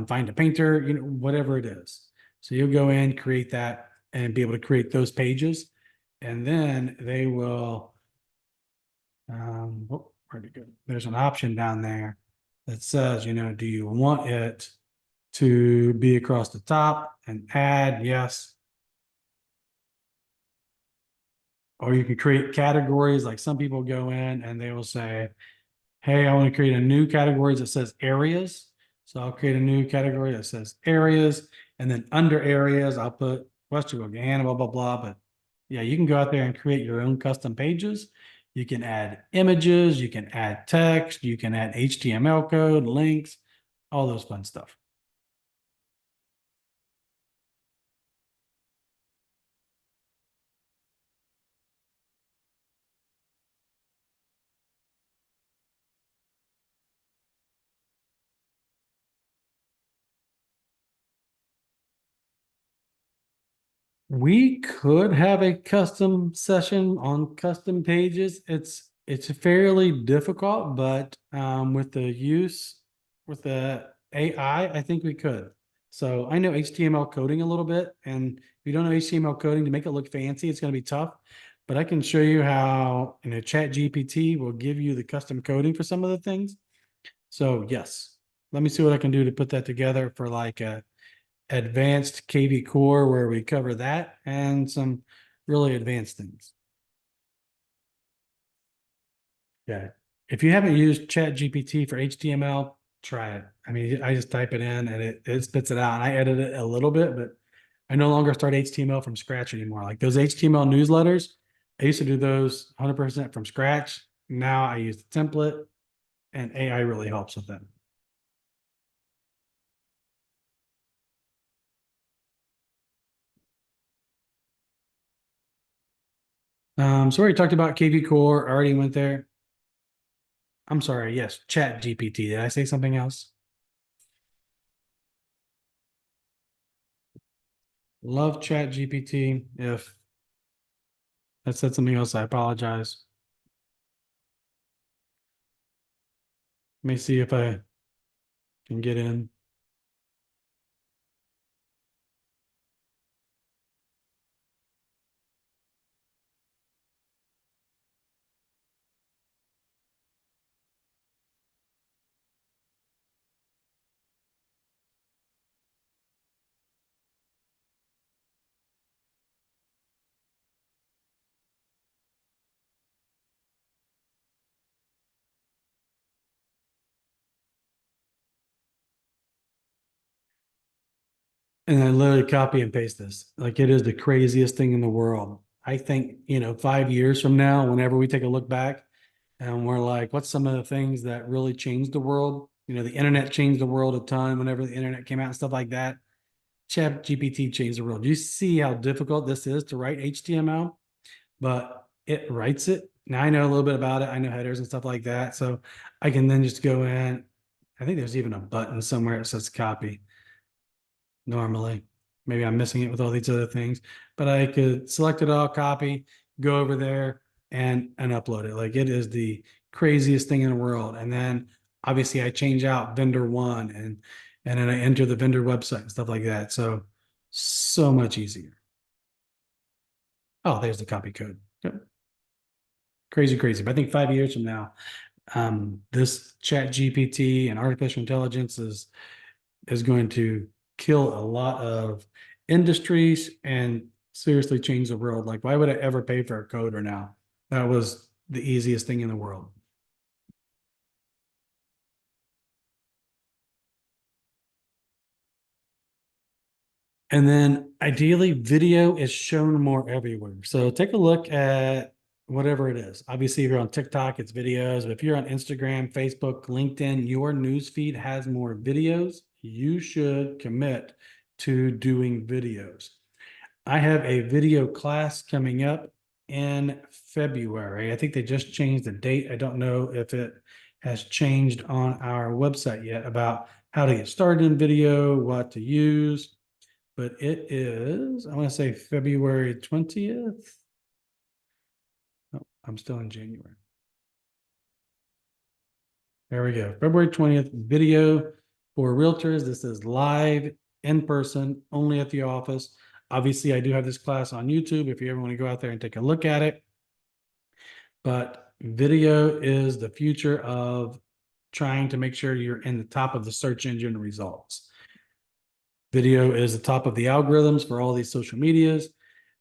find a painter, whatever it is. So you'll go in, create that, and be able to create those pages. And then they will, where'd it go? There's an option down there that says, do you want it to be across the top and add? Yes. Or you can create categories. Like some people go in and they will say, hey, I want to create a new category that says areas. So I'll create a new category that says areas. And then under areas, I'll put Western Guyana, blah, blah, blah. But yeah, you can go out there and create your own custom pages. You can add images, you can add text, you can add HTML code, links, all those fun stuff. We could have a custom session on custom pages. It's fairly difficult, but with the use with the AI, I think we could. So I know HTML coding a little bit, and if you don't know HTML coding to make it look fancy, it's going to be tough. But I can show you how, Chat GPT will give you the custom coding for some of the things. So yes, let me see what I can do to put that together for like a advanced KV core where we cover that and some really advanced things. Yeah. If you haven't used Chat GPT for HTML, try it. I mean, I just type it in and it spits it out. And I edit it a little bit, but I no longer start HTML from scratch anymore. Like those HTML newsletters, I used to do those 100% from scratch. Now I use the template and AI really helps with that. So we already talked about KV Core, already went there. I'm sorry. Yes, Chat GPT. Did I say something else? Love Chat GPT. If I said something else, I apologize. Let me see if I can get in. And I literally copy and paste this. Like it is the craziest thing in the world. I think, 5 years from now, whenever we take a look back and we're like, what's some of the things that really changed the world? The internet changed the world a ton whenever the internet came out and stuff like that. Chat GPT changed the world. You see how difficult this is to write HTML, but it writes it. Now I know a little bit about it. I know headers and stuff like that. So I can then just go in. I think there's even a button somewhere that says copy normally. Maybe I'm missing it with all these other things, but I could select it all, copy, go over there and upload it. Like it is the craziest thing in the world. And then obviously I change out vendor one and then I enter the vendor website and stuff like that. So much easier. Oh, there's the copy code. Yep. Crazy, crazy. But I think 5 years from now, this Chat GPT and artificial intelligence is going to kill a lot of industries and seriously change the world. Like, why would I ever pay for a coder now? That was the easiest thing in the world. And then ideally, video is shown more everywhere. So take a look at whatever it is. Obviously, if you're on TikTok, it's videos. But if you're on Instagram, Facebook, LinkedIn, your news feed has more videos. You should commit to doing videos. I have a video class coming up in February. I think they just changed the date. I don't know if it has changed on our website yet about how to get started in video, what to use, but it is, I want to say February 20th. Oh, I'm still in January. There we go. February 20th, video for realtors. This is live in person, only at the office. Obviously, I do have this class on YouTube if you ever want to go out there and take a look at it. But video is the future of trying to make sure you're in the top of the search engine results. Video is the top of the algorithms for all these social medias.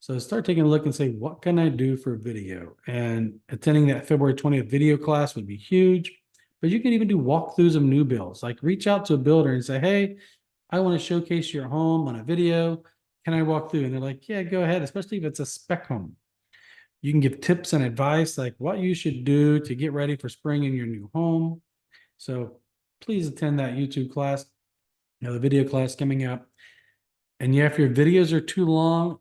So start taking a look and say, what can I do for video? And attending that February 20th video class would be huge. But you can even do walkthroughs of new builds. Like reach out to a builder and say, hey, I want to showcase your home on a video. Can I walk through? And they're like, yeah, go ahead, especially if it's a spec home. You can give tips and advice like what you should do to get ready for spring in your new home. So please attend that YouTube class, the video class coming up. And yeah, if your videos are too long,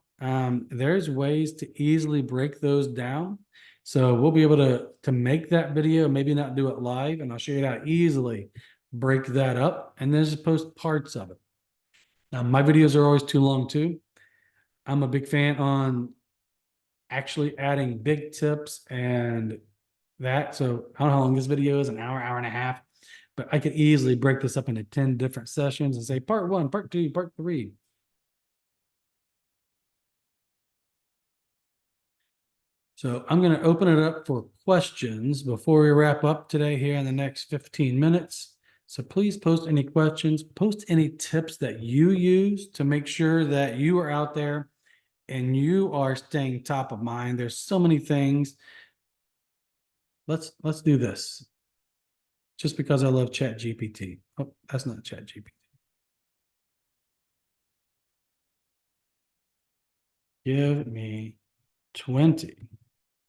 there's ways to easily break those down. So we'll be able to make that video, maybe not do it live, and I'll show you how to easily break that up and then just post parts of it. Now, my videos are always too long too. I'm a big fan on actually adding big tips and that. So I don't know how long this video is, an hour, hour and a half, but I could easily break this up into 10 different sessions and say part one, part two, part three. So I'm going to open it up for questions before we wrap up today here in the next 15 minutes. So please post any questions, post any tips that you use to make sure that you are out there and you are staying top of mind. There's so many things. Let's do this. Just because I love Chat GPT. Oh, that's not Chat GPT. Give me 20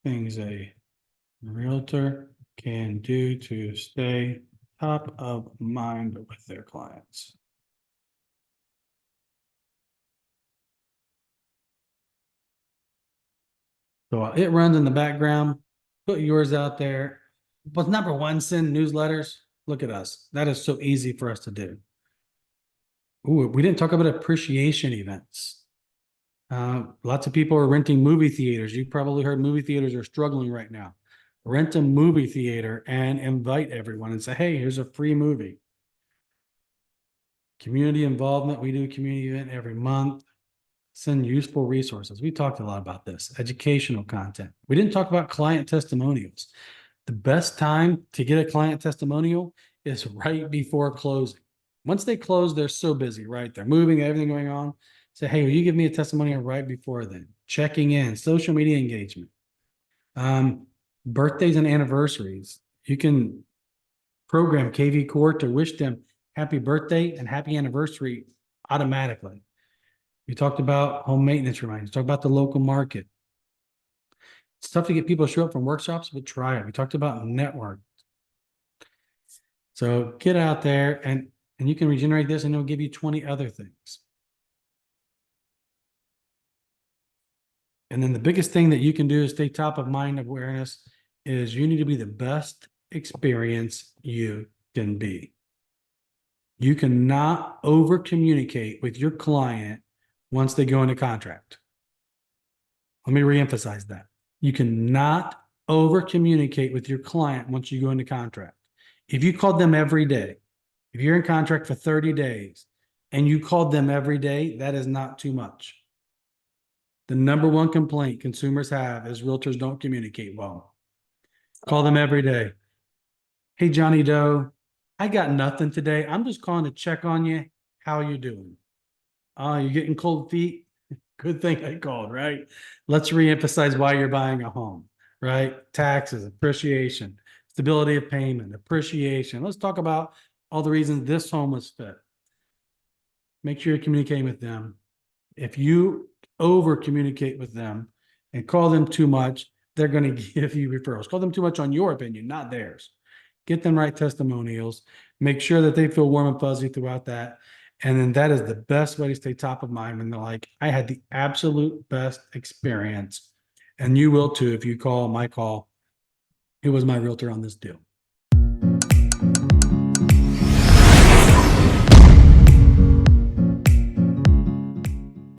things a realtor can do to stay top of mind with their clients. So it runs in the background. Put yours out there. But number one, send newsletters. Look at us. That is so easy for us to do. Ooh, we didn't talk about appreciation events. Lots of people are renting movie theaters. You probably heard movie theaters are struggling right now. Rent a movie theater and invite everyone and say, hey, here's a free movie. Community involvement. We do a community event every month. Send useful resources. We talked a lot about this. Educational content. We didn't talk about client testimonials. The best time to get a client testimonial is right before closing. Once they close, they're so busy, right? They're moving, everything going on. Say, hey, will you give me a testimonial right before then? Checking in, social media engagement, birthdays and anniversaries. You can program KV Core to wish them happy birthday and happy anniversary automatically. We talked about home maintenance reminders, talked about the local market. It's tough to get people to show up from workshops, but try it. We talked about network. So get out there and you can regenerate this and it'll give you 20 other things. And then the biggest thing that you can do to stay top of mind awareness is you need to be the best experience you can be. You cannot over communicate with your client once they go into contract. Let me reemphasize that. You cannot over communicate with your client once you go into contract. If you called them every day, if you're in contract for 30 days and you called them every day, that is not too much. The number one complaint consumers have is realtors don't communicate well. Call them every day. Hey, Johnny Doe, I got nothing today. I'm just calling to check on you. How you doing? You're getting cold feet? Good thing I called, right? Let's reemphasize why you're buying a home, right? Taxes, appreciation, stability of payment, appreciation. Let's talk about all the reasons this home was fit. Make sure you're communicating with them. If you over communicate with them and call them too much, they're going to give you referrals. Call them too much on your opinion, not theirs. Get them right testimonials. Make sure that they feel warm and fuzzy throughout that. And then that is the best way to stay top of mind when they're like, I had the absolute best experience. And you will too if you call my call. It was my realtor on this deal.